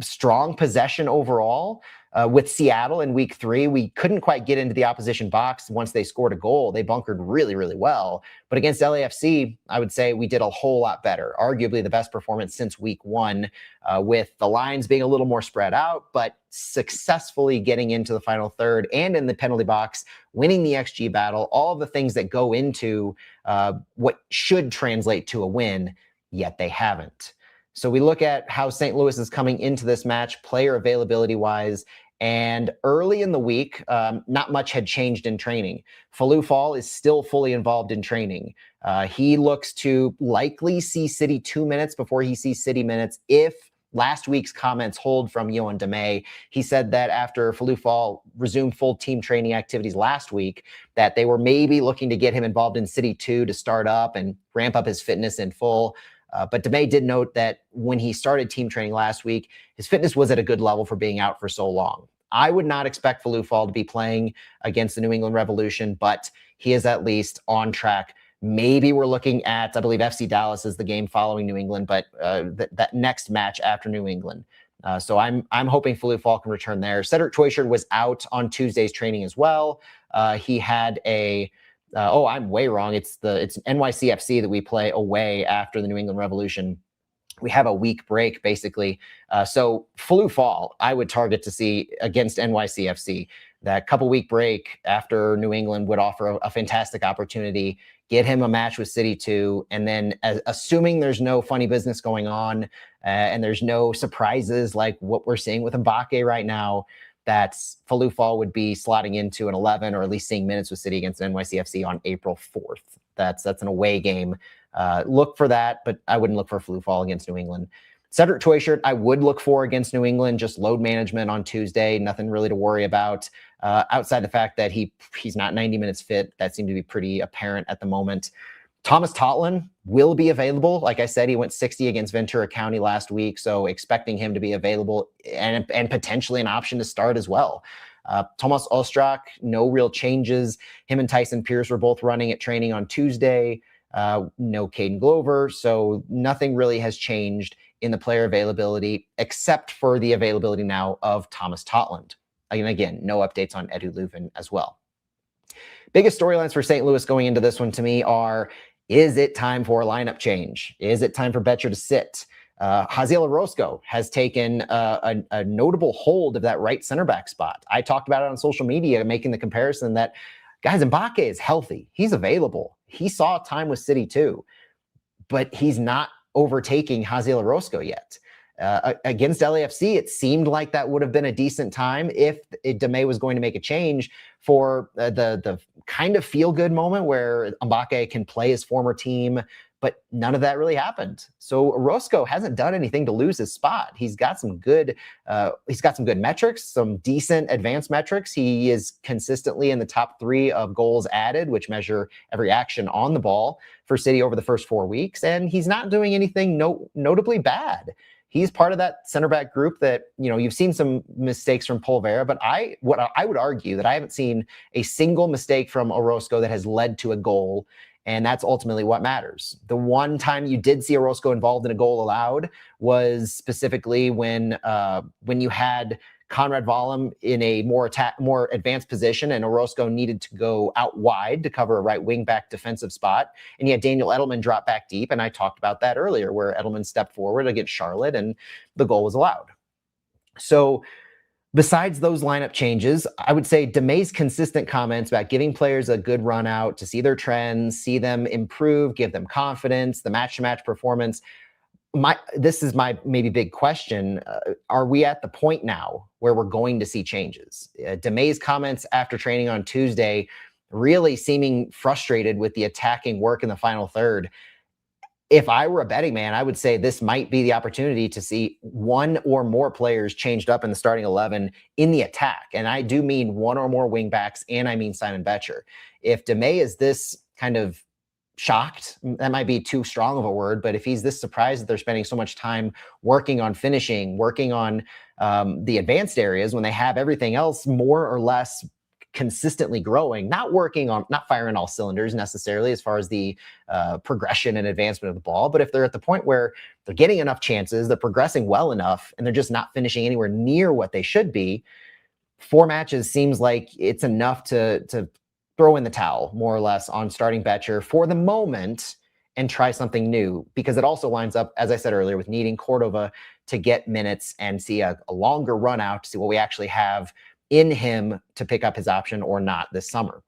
Strong possession overall. With Seattle in week 3, we couldn't quite get into the opposition box once they scored a goal. They bunkered really, really well. But against LAFC, I would say we did a whole lot better. Arguably the best performance since week 1, with the lines being a little more spread out, but successfully getting into the final third and in the penalty box, winning the XG battle, all of the things that go into what should translate to a win, yet they haven't. So we look at how St. Louis is coming into this match, player availability-wise, And early in the week, not much had changed in training. Fall is still fully involved in training. He looks to likely see City 2 minutes before he sees City minutes if last week's comments hold from Yohan Damet. He said that after Fall resumed full team training activities last week, that they were maybe looking to get him involved in City 2 to start up and ramp up his fitness in full. But Damet did note that when he started team training last week, his fitness was at a good level for being out for so long. I would not expect Fall to be playing against the New England Revolution, but he is at least on track. Maybe we're looking at, I believe FC Dallas is the game following New England, but that next match after New England. So I'm hoping Fall can return there. Cedric Teuchert was out on Tuesday's training as well. He had a I'm way wrong. It's NYCFC that we play away after the New England Revolution. We have a week break, basically. So Fall, I would target to see against NYCFC. That couple-week break after New England would offer a fantastic opportunity. Get him a match with City 2, and then assuming there's no funny business going on and there's no surprises like what we're seeing with Mbake right now, that's Fall would be slotting into an 11 or at least seeing minutes with City against NYCFC on April 4th. That's an away game. Look for that, but I wouldn't look for Fall against New England. Cedric Teuchert, I would look for against New England, just load management on Tuesday, nothing really to worry about. Outside the fact that he's not 90 minutes fit, that seemed to be pretty apparent at the moment. Thomas Totland will be available. Like I said, he went 60 against Ventura County last week, so expecting him to be available and potentially an option to start as well. Thomas Ostrak, no real changes. Him and Tyson Pierce were both running at training on Tuesday. No Caden Glover, so nothing really has changed in the player availability except for the availability now of Thomas Totland. And again, no updates on Edu Leuven as well. Biggest storylines for St. Louis going into this one to me are, is it time for a lineup change? Is it time for Betcher to sit? Haziel Orozco has taken a notable hold of that right center back spot. I talked about it on social media, making the comparison that, guys, Mbake is healthy. He's available. He saw time with City too, but he's not overtaking Haziel Orozco yet. Against LAFC, it seemed like that would have been a decent time if Damet was going to make a change for the kind of feel-good moment where Mbake can play his former team, but none of that really happened. So Orozco hasn't done anything to lose his spot. He's got some good metrics, some decent advanced metrics. He is consistently in the top 3 of goals added, which measure every action on the ball for City over the first 4 weeks. And he's not doing anything notably bad. He's part of that center back group that, you've seen some mistakes from Polvera, but I would argue that I haven't seen a single mistake from Orozco that has led to a goal. And that's ultimately what matters. The one time you did see Orozco involved in a goal allowed was specifically when you had Conrad Vollum in a more advanced position, and Orozco needed to go out wide to cover a right wing back defensive spot. And you had Daniel Edelman drop back deep. And I talked about that earlier, where Edelman stepped forward against Charlotte and the goal was allowed. So besides those lineup changes, I would say Damet's consistent comments about giving players a good run out to see their trends, see them improve, give them confidence, the match-to-match performance. This is my maybe big question. Are we at the point now where we're going to see changes? Damet's comments after training on Tuesday really seeming frustrated with the attacking work in the final third. If I were a betting man, I would say this might be the opportunity to see one or more players changed up in the starting 11 in the attack. And I do mean one or more wingbacks, and I mean Simon Betcher. If Damet is this kind of shocked, that might be too strong of a word, but if he's this surprised that they're spending so much time working on finishing, working on the advanced areas when they have everything else more or less consistently growing, not firing all cylinders necessarily as far as the progression and advancement of the ball, but if they're at the point where they're getting enough chances, they're progressing well enough, and they're just not finishing anywhere near what they should be, 4 matches seems like it's enough to throw in the towel, more or less, on starting Betcher for the moment and try something new, because it also lines up, as I said earlier, with needing Cordova to get minutes and see a longer run out to see what we actually have in him to pick up his option or not this summer.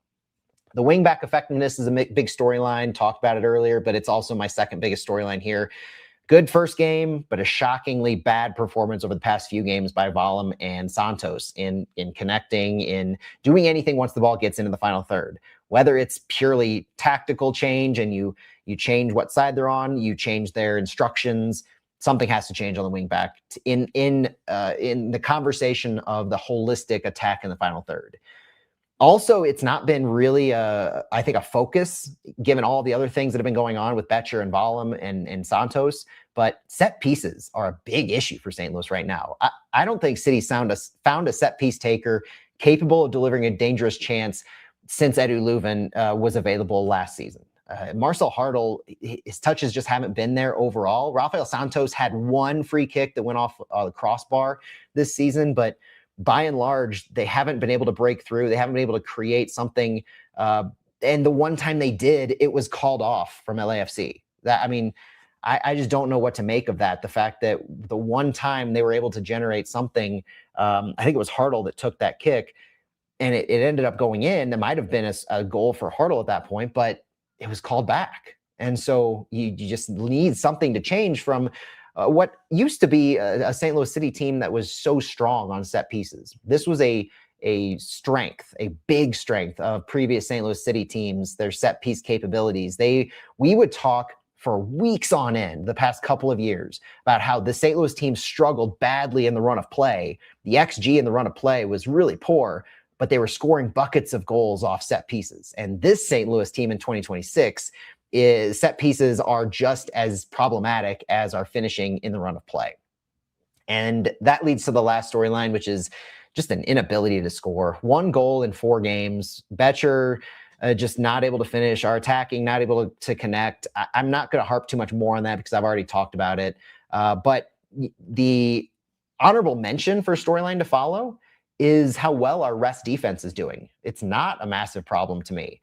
The wingback effectiveness is a big storyline, talked about it earlier, but it's also my second biggest storyline here. good first game, but a shockingly bad performance over the past few games by Valum and Santos in connecting, in doing anything once the ball gets into the final third. Whether it's purely tactical change and you change what side they're on, you change their instructions, something has to change on the wing back in the conversation of the holistic attack in the final third. Also, it's not been really, I think, a focus, given all the other things that have been going on with Betcher and Valum and Santos. But set pieces are a big issue for St. Louis right now. I don't think City found a set piece taker capable of delivering a dangerous chance since Edu Leuven was available last season. Marcel Hartl, his touches just haven't been there overall. Rafael Santos had one free kick that went off the crossbar this season, but by and large, they haven't been able to break through. They haven't been able to create something. And the one time they did, it was called off from LAFC. I just don't know what to make of that. The fact that the one time they were able to generate something, I think it was Hartl that took that kick, and it ended up going in. There might have been a goal for Hartl at that point, but it was called back. And so you just need something to change from what used to be a St. Louis City team that was so strong on set pieces. This was a strength, a big strength of previous St. Louis City teams, their set piece capabilities. We would talk for weeks on end the past couple of years about how the St. Louis team struggled badly in the run of play. The XG in the run of play was really poor, but they were scoring buckets of goals off set pieces. And this St. Louis team in 2026 set pieces are just as problematic as our finishing in the run of play. And that leads to the last storyline, which is just an inability to score. 1 goal in 4 games. Betcher just not able to finish. Our attacking not able to connect. I'm not going to harp too much more on that because I've already talked about it. But the honorable mention for storyline to follow is how well our rest defense is doing. It's not a massive problem to me.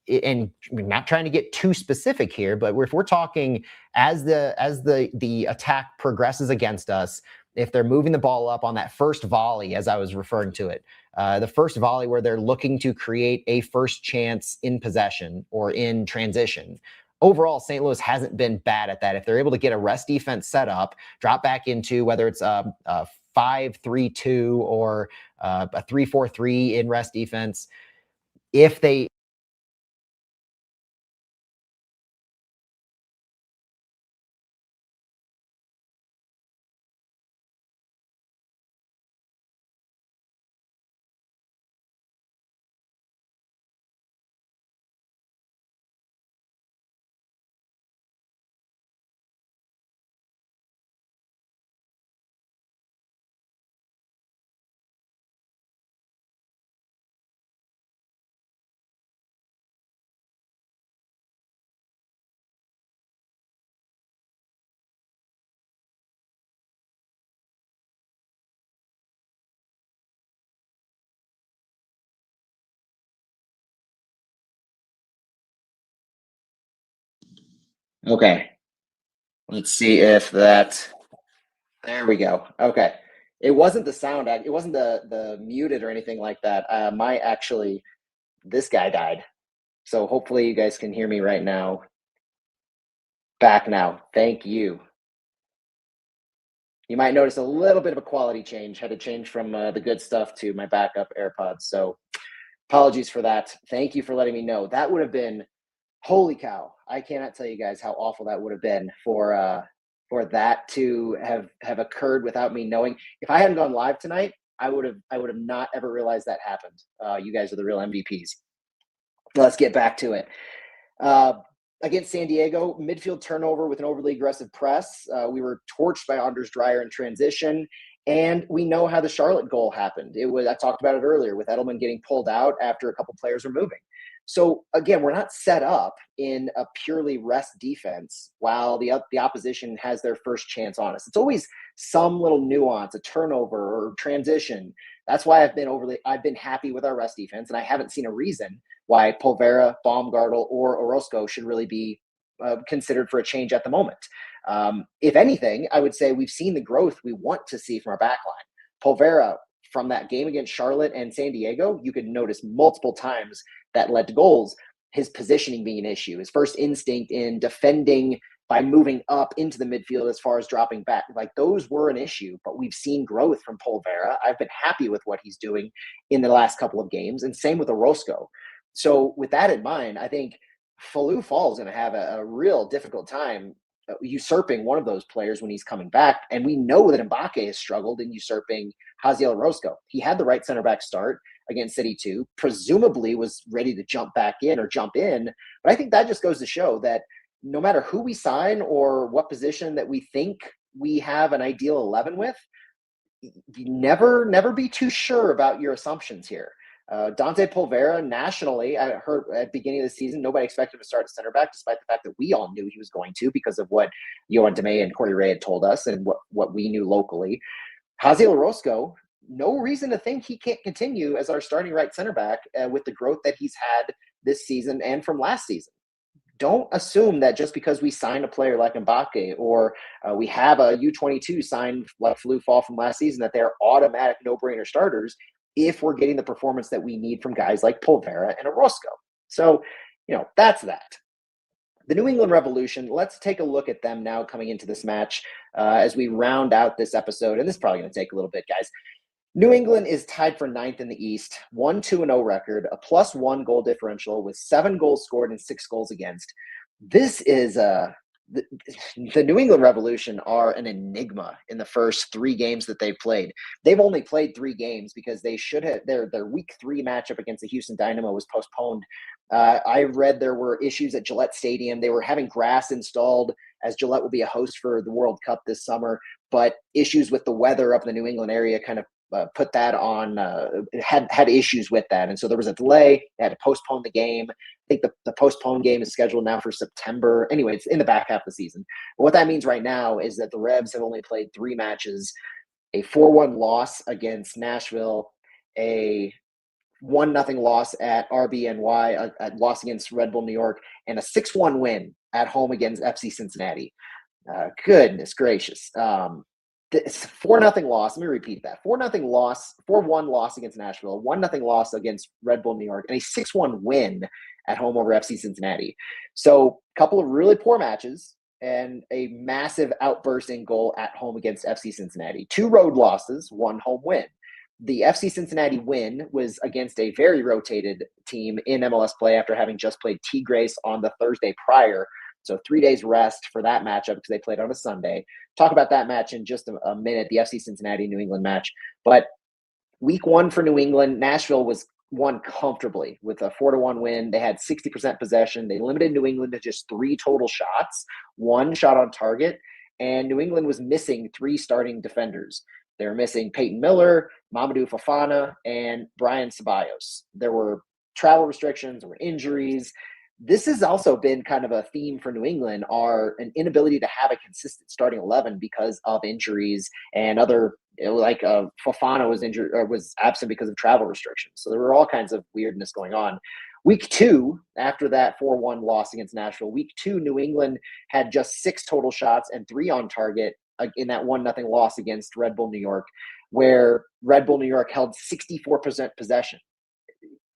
And I'm not trying to get too specific here, but if we're talking as the attack progresses against us, if they're moving the ball up on that first volley, as I was referring to it, the first volley where they're looking to create a first chance in possession or in transition, overall, St. Louis hasn't been bad at that. If they're able to get a rest defense set up, drop back into whether it's a 5-3-2 or a 3-4-3 in rest defense, if they Okay, let's see if that, there we go. Okay. It wasn't the sound, it wasn't the muted or anything like that. This guy died. So hopefully you guys can hear me right now. Back now. Thank you. You might notice a little bit of a quality change. Had to change from the good stuff to my backup AirPods. So apologies for that. Thank you for letting me know. That would have been, holy cow. I cannot tell you guys how awful that would have been for that to have occurred without me knowing. If I hadn't gone live tonight, I would have not ever realized that happened. You guys are the real MVPs. Let's get back to it. Against San Diego, midfield turnover with an overly aggressive press. We were torched by Anders Dreyer in transition, and we know how the Charlotte goal happened. I talked about it earlier with Edelman getting pulled out after a couple players were moving. So again, we're not set up in a purely rest defense while the opposition has their first chance on us. It's always some little nuance, a turnover or transition. That's why I've been happy with our rest defense, and I haven't seen a reason why Polvera, Baumgartel, or Orozco should really be considered for a change at the moment. If anything, I would say we've seen the growth we want to see from our backline. Polvera, from that game against Charlotte and San Diego, you could notice multiple times that led to goals, his positioning being an issue, his first instinct in defending by moving up into the midfield as far as dropping back. Like, those were an issue, but we've seen growth from Polvera. I've been happy with what he's doing in the last couple of games, and same with Orozco. So with that in mind, I think Falou Fall is going to have a real difficult time usurping one of those players when he's coming back. And we know that Mbake has struggled in usurping Haziel Orozco. He had the right center back start against City 2, presumably was ready to jump in. But I think that just goes to show that no matter who we sign or what position that we think we have an ideal 11 with, you never be too sure about your assumptions here. Dante Polvera, nationally, I heard at the beginning of the season, nobody expected him to start at center back, despite the fact that we all knew he was going to because of what Yohan Damet and Corey Ray had told us and what we knew locally. Haziel Orozco, no reason to think he can't continue as our starting right center back with the growth that he's had this season and from last season. Don't assume that just because we signed a player like Mbake or we have a U22 signed like Falou Fall from last season that they're automatic no-brainer starters if we're getting the performance that we need from guys like Polvera and Orozco. So, that's that. The New England Revolution, let's take a look at them now coming into this match as we round out this episode. And this is probably going to take a little bit, guys. New England is tied for 9th in the East, 1-2-0 record, a +1 goal differential with 7 goals scored and 6 goals against. This is the New England Revolution are an enigma in the first 3 games that they've played. They've only played 3 games because they should have their week 3 matchup against the Houston Dynamo was postponed. I read there were issues at Gillette Stadium. They were having grass installed as Gillette will be a host for the World Cup this summer, but issues with the weather up in the New England area kind of put that on, had issues with that. And so there was a delay. They had to postpone the game. I think the postponed game is scheduled now for September. Anyway, it's in the back half of the season. But what that means right now is that the Revs have only played 3 matches, a 4-1 loss against Nashville, a 1-0 loss at RBNY, a loss against Red Bull New York, and a 6-1 win at home against FC Cincinnati. Goodness gracious. It's 4-0 loss. Let me repeat that. 4-0 loss, 4-1 loss against Nashville, 1-0 loss against Red Bull New York, and a 6-1 win at home over FC Cincinnati. So a couple of really poor matches and a massive outburst in goal at home against FC Cincinnati. 2 road losses, 1 home win. The FC Cincinnati win was against a very rotated team in MLS play after having just played Tigres on the Thursday prior. So 3 days rest for that matchup because they played on a Sunday. Talk about that match in just a minute, the FC Cincinnati-New England match. But week 1 for New England, Nashville won comfortably with a 4-1 win. They had 60% possession. They limited New England to just 3 total shots, 1 shot on target, and New England was missing 3 starting defenders. They were missing Peyton Miller, Mamadou Fofana, and Brian Ceballos. There were travel restrictions, there were injuries. This has also been kind of a theme for New England, are an inability to have a consistent starting 11 because of injuries and other, like Fofana was injured or was absent because of travel restrictions. So there were all kinds of weirdness going on. Week 2, after that 4-1 loss against Nashville, week 2, New England had just 6 total shots and 3 on target in that 1-0 loss against Red Bull New York, where Red Bull New York held 64% possession.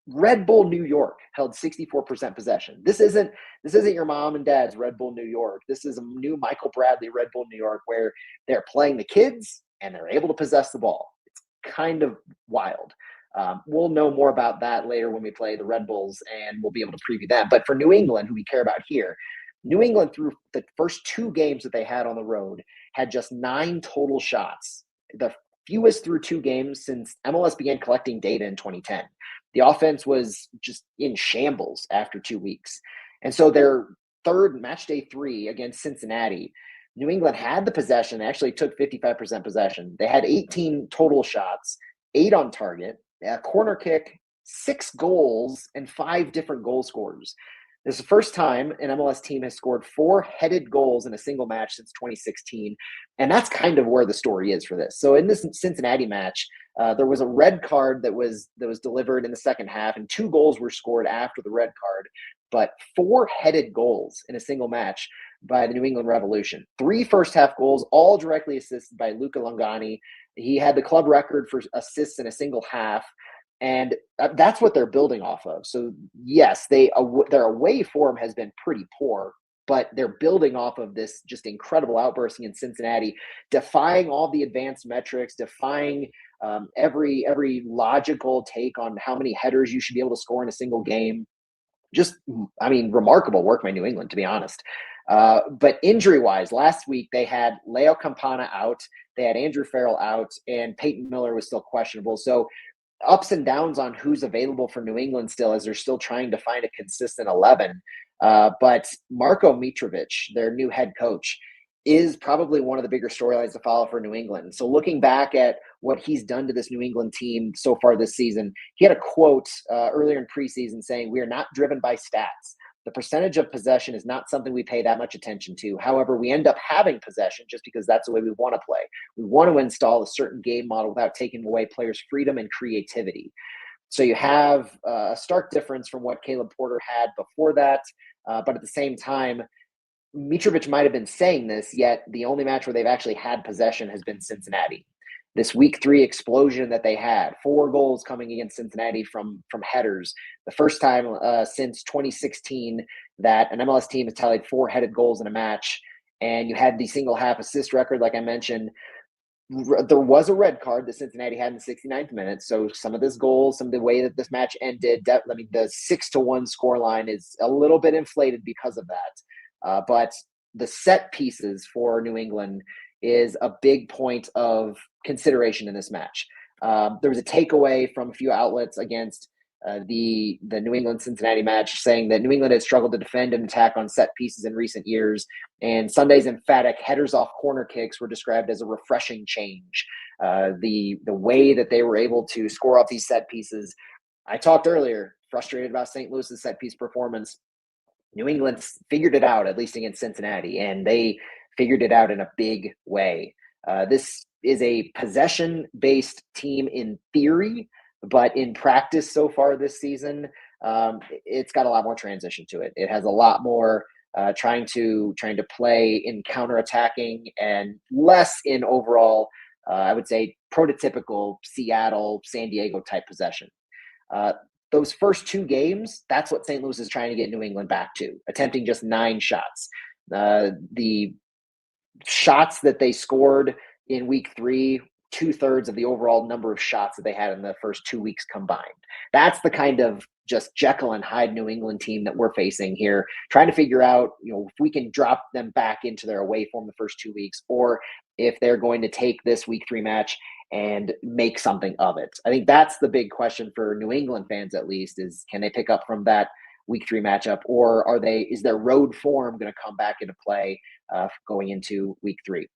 Red Bull New York held 64% possession. This isn't your mom and dad's Red Bull New York. This is a new Michael Bradley Red Bull New York where they're playing the kids and they're able to possess the ball. It's kind of wild. We'll know more about that later when we play the Red Bulls and we'll be able to preview that. But for New England, who we care about here, New England through the first 2 games that they had on the road had just 9 total shots. The fewest through 2 games since MLS began collecting data in 2010. The offense was just in shambles after 2 weeks. And so their third Matchday 3 against Cincinnati, New England had the possession. They actually took 55% possession. They had 18 total shots, 8 on target, a corner kick, 6 goals, and 5 different goal scorers. This is the first time an MLS team has scored 4 headed goals in a single match since 2016. And that's kind of where the story is for this. So in this Cincinnati match, there was a red card that was delivered in the second half, and 2 goals were scored after the red card. But 4 headed goals in a single match by the New England Revolution. 3 first-half goals, all directly assisted by Luca Longani. He had the club record for assists in a single half. And that's what they're building off of. So, yes, their away form has been pretty poor. but they're building off of this just incredible outburst against Cincinnati, defying all the advanced metrics, defying every logical take on how many headers you should be able to score in a single game. Just, I mean, remarkable work by New England, to be honest. But injury-wise, last week they had Leo Campana out, they had Andrew Farrell out, and Peyton Miller was still questionable. So ups and downs on who's available for New England still, as they're still trying to find a consistent 11. But Marko Mitrovic, their new head coach, is probably one of the bigger storylines to follow for New England. So looking back at what he's done to this New England team so far this season, he had a quote earlier in preseason saying, "We are not driven by stats. The percentage of possession is not something we pay that much attention to. However, we end up having possession just because that's the way we want to play. We want to install a certain game model without taking away players' freedom and creativity." So you have a stark difference from what Caleb Porter had before that. But at the same time, Mitrovic might have been saying this, yet the only match where they've actually had possession has been Cincinnati. This week 3 explosion that they had, 4 goals coming against Cincinnati from headers. The first time since 2016 that an MLS team has tallied 4 headed goals in a match. And you had the single half assist record, like I mentioned. There was a red card that Cincinnati had in the 69th minute. So some of this goal, some of the way that this match ended, the 6-1 scoreline is a little bit inflated because of that. But the set pieces for New England is a big point of consideration in this match. There was a takeaway from a few outlets against the New England-Cincinnati match saying that New England had struggled to defend and attack on set pieces in recent years, and Sunday's emphatic headers off corner kicks were described as a refreshing change. The way that they were able to score off these set pieces, I talked earlier, frustrated about St. Louis's set piece performance. New England figured it out, at least against Cincinnati, and they figured it out in a big way. This is a possession-based team in theory, but in practice so far this season, it's got a lot more transition to it. It has a lot more trying to play in counterattacking and less in overall, I would say, prototypical Seattle, San Diego type possession. Those first 2 games, that's what St. Louis is trying to get New England back to, attempting just 9 shots. The shots that they scored in week 3, 2/3 of the overall number of shots that they had in the first 2 weeks combined. That's the kind of just Jekyll and Hyde New England team that we're facing here, trying to figure out, if we can drop them back into their away form the first 2 weeks, or if they're going to take this week 3 match and make something of it. I think that's the big question for New England fans, at least, is can they pick up from that week 3 matchup, or is their road form going to come back into play going into week 3?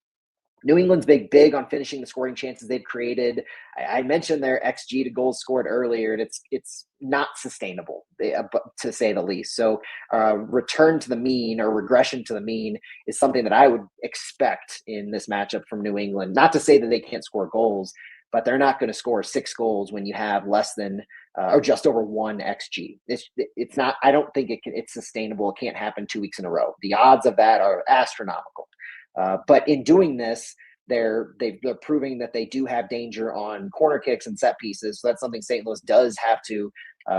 New England's big on finishing the scoring chances they've created. I mentioned their XG to goals scored earlier, and it's not sustainable, to say the least. So return to the mean, or regression to the mean, is something that I would expect in this matchup from New England. Not to say that they can't score goals, but they're not going to score 6 goals when you have less than or just over 1 XG. It's not. I don't think it's sustainable. It can't happen 2 weeks in a row. The odds of that are astronomical. But in doing this, they're proving that they do have danger on corner kicks and set pieces. So that's something St. Louis does have to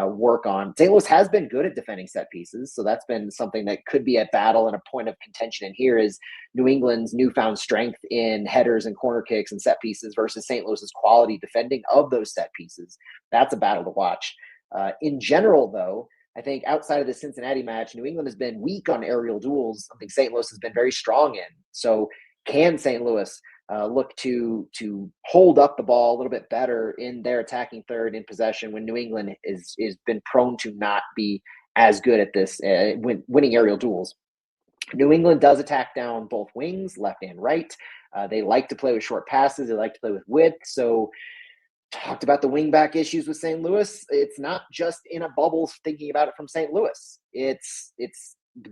work on. St. Louis has been good at defending set pieces, so that's been something that could be a battle and a point of contention in here, is New England's newfound strength in headers and corner kicks and set pieces versus St. Louis's quality defending of those set pieces. That's a battle to watch. In general, though, I think outside of the Cincinnati match, New England has been weak on aerial duels, something St. Louis has been very strong in. So can St. Louis look to hold up the ball a little bit better in their attacking third in possession when New England is been prone to not be as good at this, winning aerial duels? New England does attack down both wings, left and right. They like to play with short passes. They like to play with width. So talked about the wingback issues with St. Louis. It's not just in a bubble thinking about it from St. Louis. It's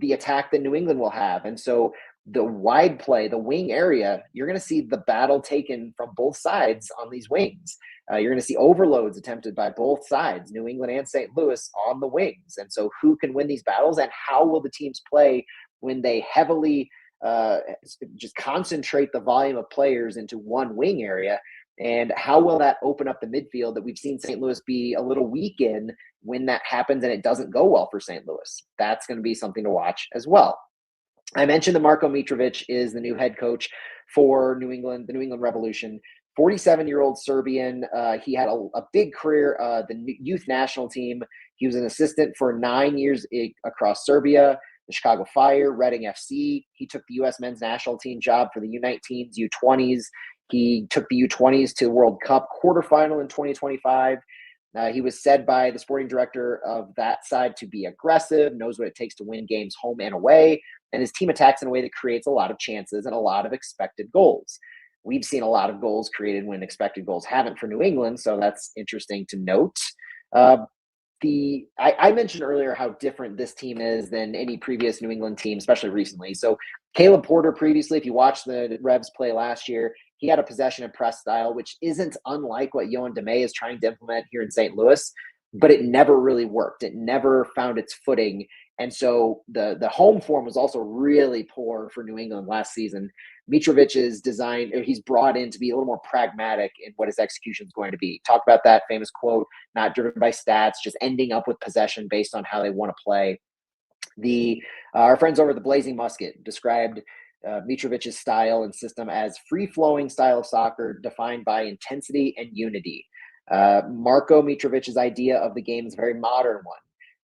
the attack that New England will have. And so the wide play, the wing area, you're going to see the battle taken from both sides on these wings. You're going to see overloads attempted by both sides, New England and St. Louis, on the wings. And so who can win these battles, and how will the teams play when they heavily just concentrate the volume of players into one wing area? And how will that open up the midfield that we've seen St. Louis be a little weak in when that happens and it doesn't go well for St. Louis? That's going to be something to watch as well. I mentioned that Marko Mitrovic is the new head coach for New England, the New England Revolution. 47-year-old Serbian. He had a big career, the youth national team. He was an assistant for 9 years across Serbia, the Chicago Fire, Reading FC. He took the U.S. men's national team job for the U19s, U20s. He took the U20s to the World Cup quarterfinal in 2025. He was said by the sporting director of that side to be aggressive, knows what it takes to win games home and away, and his team attacks in a way that creates a lot of chances and a lot of expected goals. We've seen a lot of goals created when expected goals haven't for New England, so that's interesting to note. I mentioned earlier how different this team is than any previous New England team, especially recently. So Caleb Porter previously, if you watched the Revs play last year, he had a possession and press style, which isn't unlike what Yohan Damet is trying to implement here in St. Louis, but it never really worked. It never found its footing. And so the home form was also really poor for New England last season. Mitrovic is designed, or he's brought in to be a little more pragmatic in what his execution is going to be. Talk about that famous quote, not driven by stats, just ending up with possession based on how they want to play. Our friends over at the Blazing Musket described Mitrovic's style and system as free-flowing style of soccer defined by intensity and unity. Marko Mitrovic's idea of the game is a very modern one.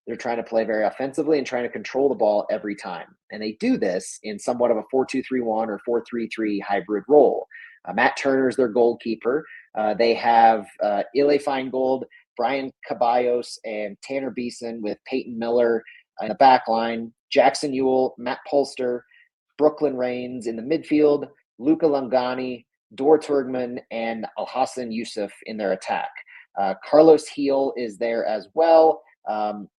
They're trying to play very offensively and trying to control the ball every time. And they do this in somewhat of a 4-2-3-1 or 4-3-3 hybrid role. Matt Turner is their goalkeeper. They have Ile Feingold, Brian Caballos, and Tanner Beeson with Peyton Miller in the back line, Jackson Ewell, Matt Polster, Brooklyn Rains in the midfield, Luca Langani, Dor Turgman, and Alhassan Yusuf in their attack. Carlos Heel is there as well.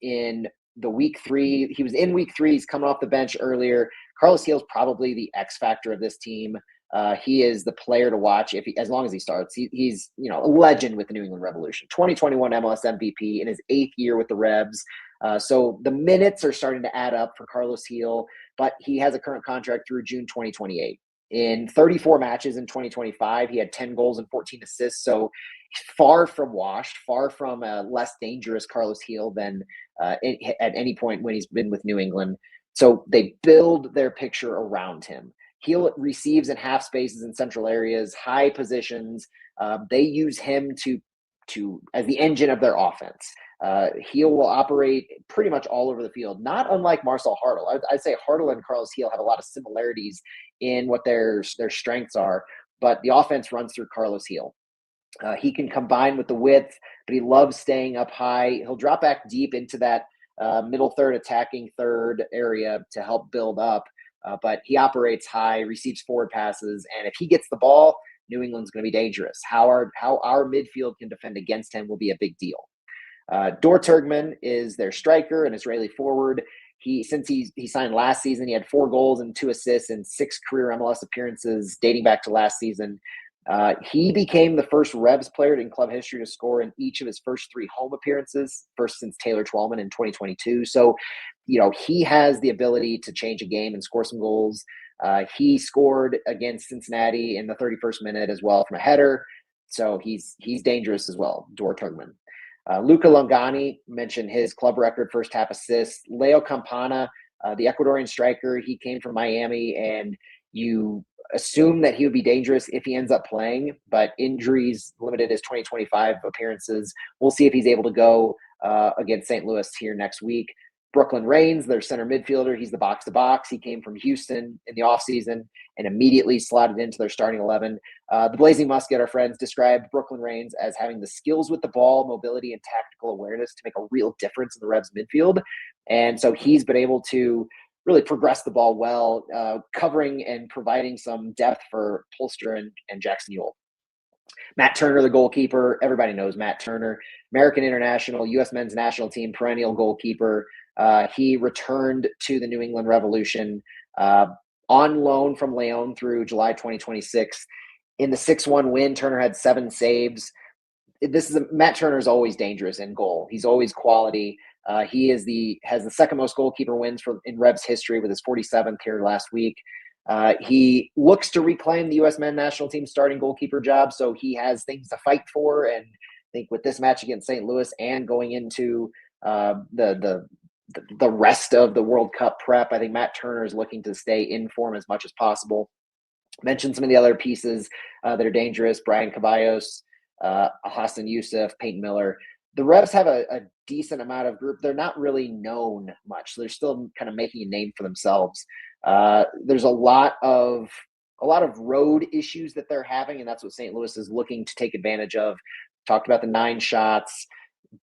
In the week 3, he was in week 3. He's coming off the bench earlier. Carlos Heel's probably the X factor of this team. He is the player to watch as long as he starts. He's a legend with the New England Revolution. 2021 MLS MVP in his 8th year with the Revs. So the minutes are starting to add up for Carlos Heel, but he has a current contract through June 2028. In 34 matches in 2025, he had 10 goals and 14 assists. So far from washed, far from a less dangerous Carlos Heel than at any point when he's been with New England. So they build their picture around him. Heel receives in half spaces in central areas, high positions. They use him to as the engine of their offense. Heel will operate pretty much all over the field, not unlike Marcel Hartl. I'd say Hartl and Carlos Heel have a lot of similarities in what their strengths are, but the offense runs through Carlos Heel. He can combine with the width, but he loves staying up high. He'll drop back deep into that middle third, attacking third area to help build up, but he operates high, receives forward passes, and if he gets the ball, New England's going to be dangerous. How our midfield can defend against him will be a big deal. Dor Turgman is their striker, an Israeli forward. Since he signed last season, he had 4 goals and 2 assists in 6 career MLS appearances dating back to last season. He became the first Revs player in club history to score in each of his first 3 home appearances, first since Taylor Twellman in 2022. So, he has the ability to change a game and score some goals. He scored against Cincinnati in the 31st minute as well from a header. So he's dangerous as well, Dor Turgman. Luca Langani, mentioned his club record first half assists. Leo Campana, the Ecuadorian striker, he came from Miami, and you assume that he would be dangerous if he ends up playing, but injuries limited his 2025 appearances. We'll see if he's able to go against St. Louis here next week. Brooklyn Rains, their center midfielder, he's the box-to-box. He came from Houston in the offseason and immediately slotted into their starting 11. The Blazing Musket, our friends, described Brooklyn Rains as having the skills with the ball, mobility, and tactical awareness to make a real difference in the Revs midfield. And so he's been able to really progress the ball well, covering and providing some depth for Polster and Jackson Ewell. Matt Turner, the goalkeeper, everybody knows Matt Turner, American international, U.S. men's national team, perennial goalkeeper. He returned to the New England Revolution on loan from Leon through July 2026. In the 6-1 win, Turner had 7 saves. Matt Turner is always dangerous in goal. He's always quality. He has the second most goalkeeper wins in Revs history with his 47th here last week. He looks to reclaim the U.S. men's national team starting goalkeeper job, so he has things to fight for. And I think with this match against St. Louis and going into the the rest of the World Cup prep. I think Matt Turner is looking to stay in form as much as possible. Mentioned some of the other pieces that are dangerous: Brian Caballos, Hassan Youssef, Peyton Miller. The Revs have a decent amount of group. They're not really known much. So they're still kind of making a name for themselves. There's a lot of road issues that they're having, and that's what St. Louis is looking to take advantage of. Talked about the 9 shots,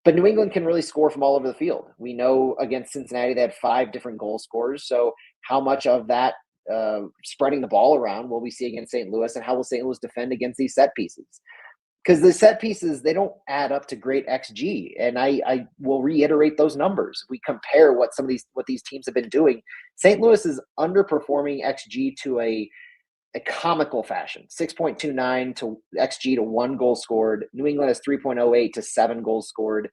but New England can really score from all over the field. We know against Cincinnati they had 5 different goal scorers. So how much of that spreading the ball around will we see against St. Louis, and how will St. Louis defend against these set pieces? Because the set pieces, they don't add up to great XG, and I will reiterate those numbers. We compare what these teams have been doing. St. Louis is underperforming XG to a comical fashion: 6.29 to XG to 1 goal scored. New England has 3.08 to 7 goals scored.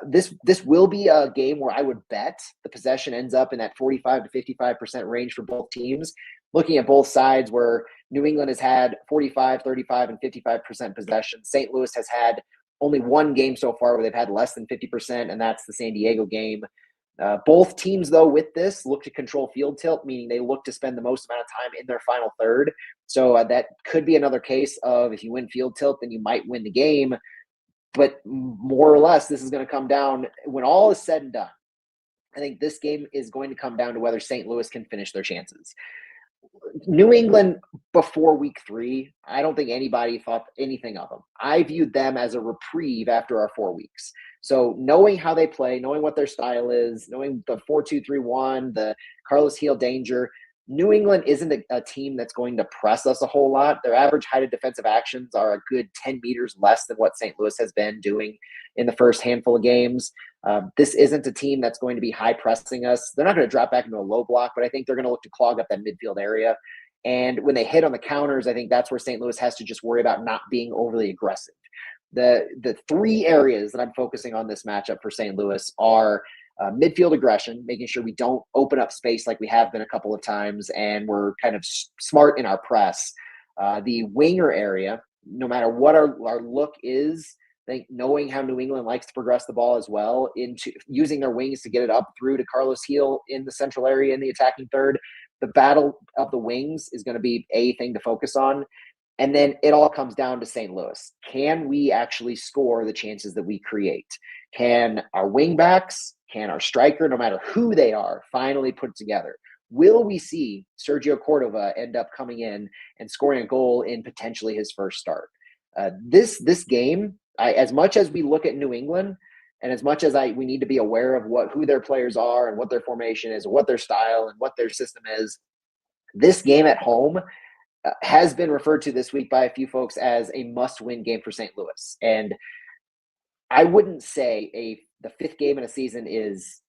This will be a game where I would bet the possession ends up in that 45 to 55% range for both teams. Looking at both sides, where New England has had 45, 35, and 55% possession. St. Louis has had only one game so far where they've had less than 50%, and that's the San Diego game. Both teams, though, with this look to control field tilt, meaning they look to spend the most amount of time in their final third. So that could be another case of, if you win field tilt, then you might win the game. But more or less, this is going to come down, when all is said and done, I think this game is going to come down to whether St. Louis can finish their chances. New England, before week 3, I don't think anybody thought anything of them. I viewed them as a reprieve after our 4 weeks. So knowing how they play, knowing what their style is, knowing the 4-2-3-1, the Carlos Heel danger, New England isn't a team that's going to press us a whole lot. Their average height of defensive actions are a good 10 meters less than what St. Louis has been doing in the first handful of games. This isn't a team that's going to be high pressing us. They're not going to drop back into a low block, but I think they're going to look to clog up that midfield area. And when they hit on the counters, I think that's where St. Louis has to just worry about not being overly aggressive. The 3 areas that I'm focusing on this matchup for St. Louis are midfield aggression, making sure we don't open up space like we have been a couple of times, and we're kind of smart in our press. The winger area, no matter what our look is, I think knowing how New England likes to progress the ball as well, into using their wings to get it up through to Carlos Heel in the central area in the attacking third. The battle of the wings is going to be a thing to focus on. And then it all comes down to St. Louis. Can we actually score the chances that we create? Can our wingbacks, can our striker, no matter who they are, finally put it together? Will we see Sergio Cordova end up coming in and scoring a goal in potentially his first start? This game, as much as we look at New England, and as much as we need to be aware of who their players are and what their formation is, what their style and what their system is, this game at home has been referred to this week by a few folks as a must-win game for St. Louis. And I wouldn't say the 5th game in a season is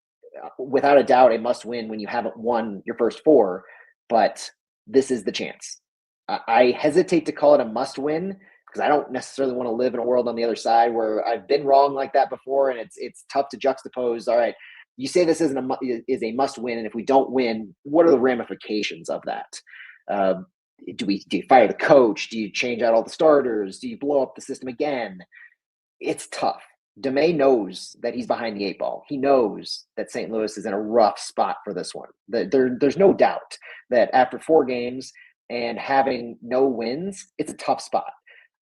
without a doubt a must-win when you haven't won your first 4, but this is the chance. I hesitate to call it a must-win because I don't necessarily want to live in a world on the other side where I've been wrong like that before, and it's tough to juxtapose. All right, you say this is a must-win, and if we don't win, what are the ramifications of that? Do you fire the coach? Do you change out all the starters? Do you blow up the system again? It's tough. Damet knows that he's behind the 8 ball. He knows that St. Louis is in a rough spot for this one. There's no doubt that after 4 games and having no wins, it's a tough spot.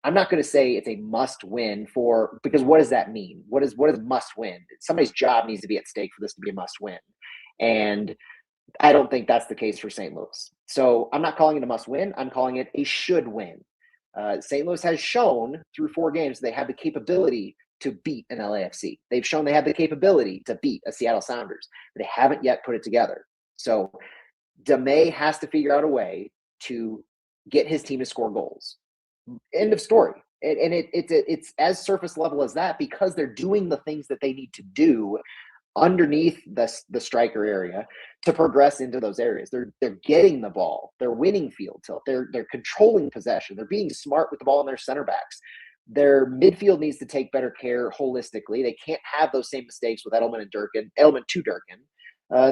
I'm not going to say it's a must win because what does that mean? What is must win? Somebody's job needs to be at stake for this to be a must win. And I don't think that's the case for St. Louis. So I'm not calling it a must win. I'm calling it a should win. St. Louis has shown through 4 games they have the capability to beat an LAFC. They've shown they have the capability to beat a Seattle Sounders. But they haven't yet put it together. So Damet has to figure out a way to get his team to score goals. End of story. And it's as surface level as that, because they're doing the things that they need to do underneath the striker area to progress into those areas. They're getting the ball. They're winning field tilt. They're controlling possession. They're being smart with the ball in their center backs. Their midfield needs to take better care holistically. They can't have those same mistakes with Edelman to Durkin.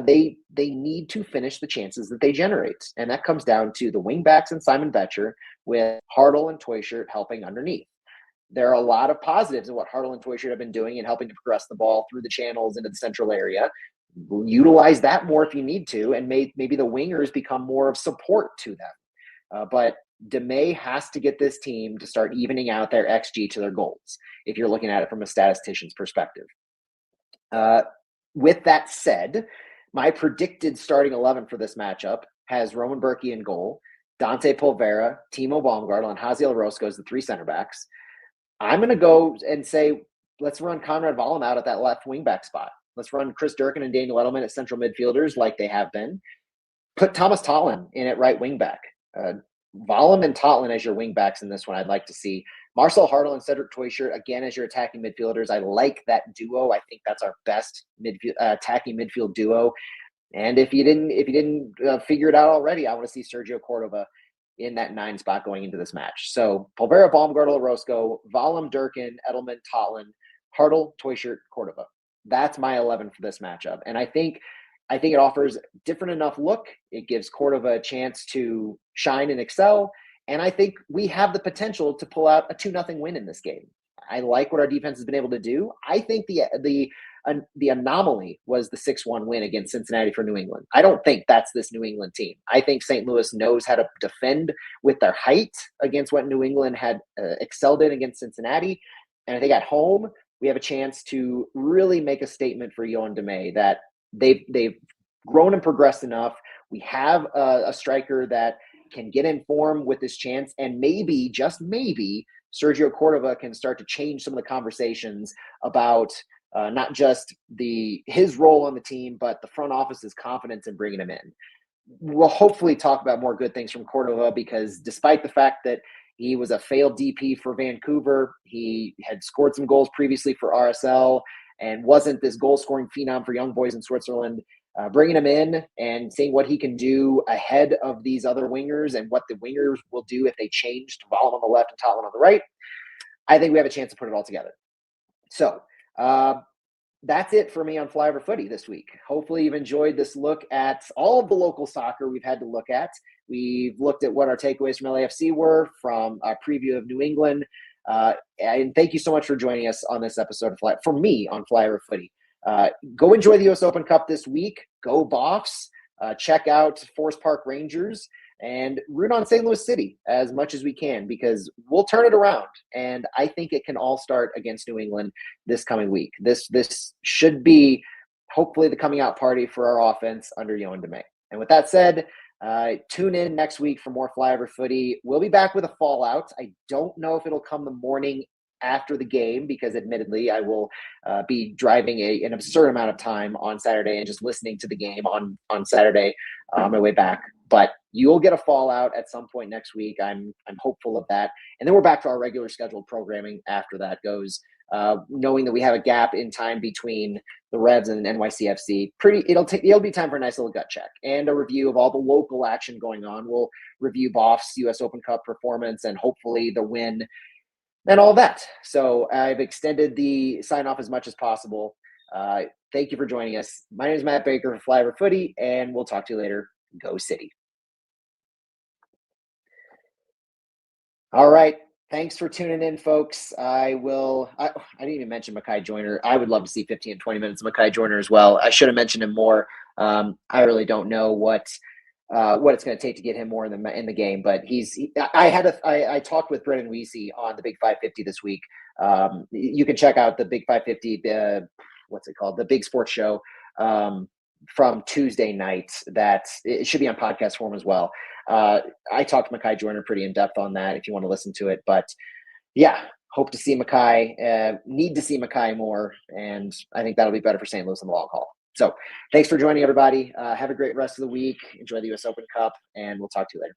They need to finish the chances that they generate. And that comes down to the wing backs and Simon Betcher, with Hartl and Toyshirt helping underneath. There are a lot of positives in what Hartl and Toyshirt have been doing in helping to progress the ball through the channels into the central area. utilize that more if you need to, and maybe the wingers become more of support to them. But Damet has to get this team to start evening out their XG to their goals, if you're looking at it from a statistician's perspective. With that said, my predicted starting 11 for this matchup has Roman Berkey in goal, Dante Polvera, Timo Baumgartel, and Haziel Orozco as the three center backs. I'm going to go and say, let's run Conrad Valim out at that left wing back spot. Let's run Chris Durkin and Daniel Edelman at central midfielders like they have been. Put Thomas Totland in at right wing back. Valim and Totland as your wing backs in this one, I'd like to see. Marcel Hartl and Cedric Teuscher, again, as your attacking midfielders. I like that duo. I think that's our best attacking midfield duo. And if you didn't figure it out already, I want to see Sergio Cordova in that 9 spot going into this match. So Polvera, Baumgartel, Orozco, Valim, Durkin, Edelman, Totland, Hartl, Teuscher, Cordova. That's my 11 for this matchup. And I think it offers different enough look. It gives Cordova a chance to shine and excel. And I think we have the potential to pull out a 2-0 win in this game. I like what our defense has been able to do. I think the anomaly was the 6-1 win against Cincinnati for New England. I don't think that's this New England team. I think St. Louis knows how to defend with their height against what New England had excelled in against Cincinnati. And I think at home, we have a chance to really make a statement for Yoann Damet that they've grown and progressed enough. We have a striker that can get in form with this chance, and maybe, just maybe, Sergio Cordova can start to change some of the conversations about not just his role on the team, but the front office's confidence in bringing him in. We'll hopefully talk about more good things from Cordova, because despite the fact that he was a failed DP for Vancouver, he had scored some goals previously for RSL and wasn't this goal-scoring phenom for young boys in Switzerland. Bringing him in and seeing what he can do ahead of these other wingers and what the wingers will do if they change to Valim on the left and Totland on the right, I think we have a chance to put it all together. So that's it for me on Flyover Footy this week. Hopefully you've enjoyed this look at all of the local soccer we've had to look at. We've looked at what our takeaways from LAFC were from our preview of New England. And thank you so much for joining us on this episode of for me on Flyover Footy. Go enjoy the US Open Cup this week. Go BOHFS. Check out Forest Park Rangers and root on St. Louis City as much as we can, because we'll turn it around. And I think it can all start against New England this coming week. This should be hopefully the coming out party for our offense under Yoann Damet. And with that said, tune in next week for more Flyover Footy. We'll be back with a Fallout. I don't know if it'll come the morning after the game, because admittedly I will be driving an absurd amount of time on Saturday and just listening to the game on Saturday on my way back. But you'll get a Fallout at some point next week. I'm hopeful of that. And then we're back to our regular scheduled programming after that goes, knowing that we have a gap in time between the Revs and NYCFC. It'll be time for a nice little gut check and a review of all the local action going on. We'll review BOHFS US Open Cup performance and hopefully the win and all that. So I've extended the sign off as much as possible. Thank you for joining us. My name is Matt Baker for Flyover Footy, and we'll talk to you later. Go City. All right. Thanks for tuning in, folks. I didn't even mention Mackay Joyner. I would love to see 15 and 20 minutes of Mackay Joyner as well. I should have mentioned him more. I really don't know what it's going to take to get him more in the game, but I talked with Brendan Weesey on the Big 550 this week. You can check out the Big 550, what's it called? The Big Sports Show from Tuesday night. That it should be on podcast form as well. I talked to Mackay Joyner pretty in depth on that if you want to listen to it, but yeah, hope to see Mackay, need to see Mackay more. And I think that'll be better for St. Louis in the long haul. So thanks for joining, everybody. Have a great rest of the week. Enjoy the US Open Cup, and we'll talk to you later.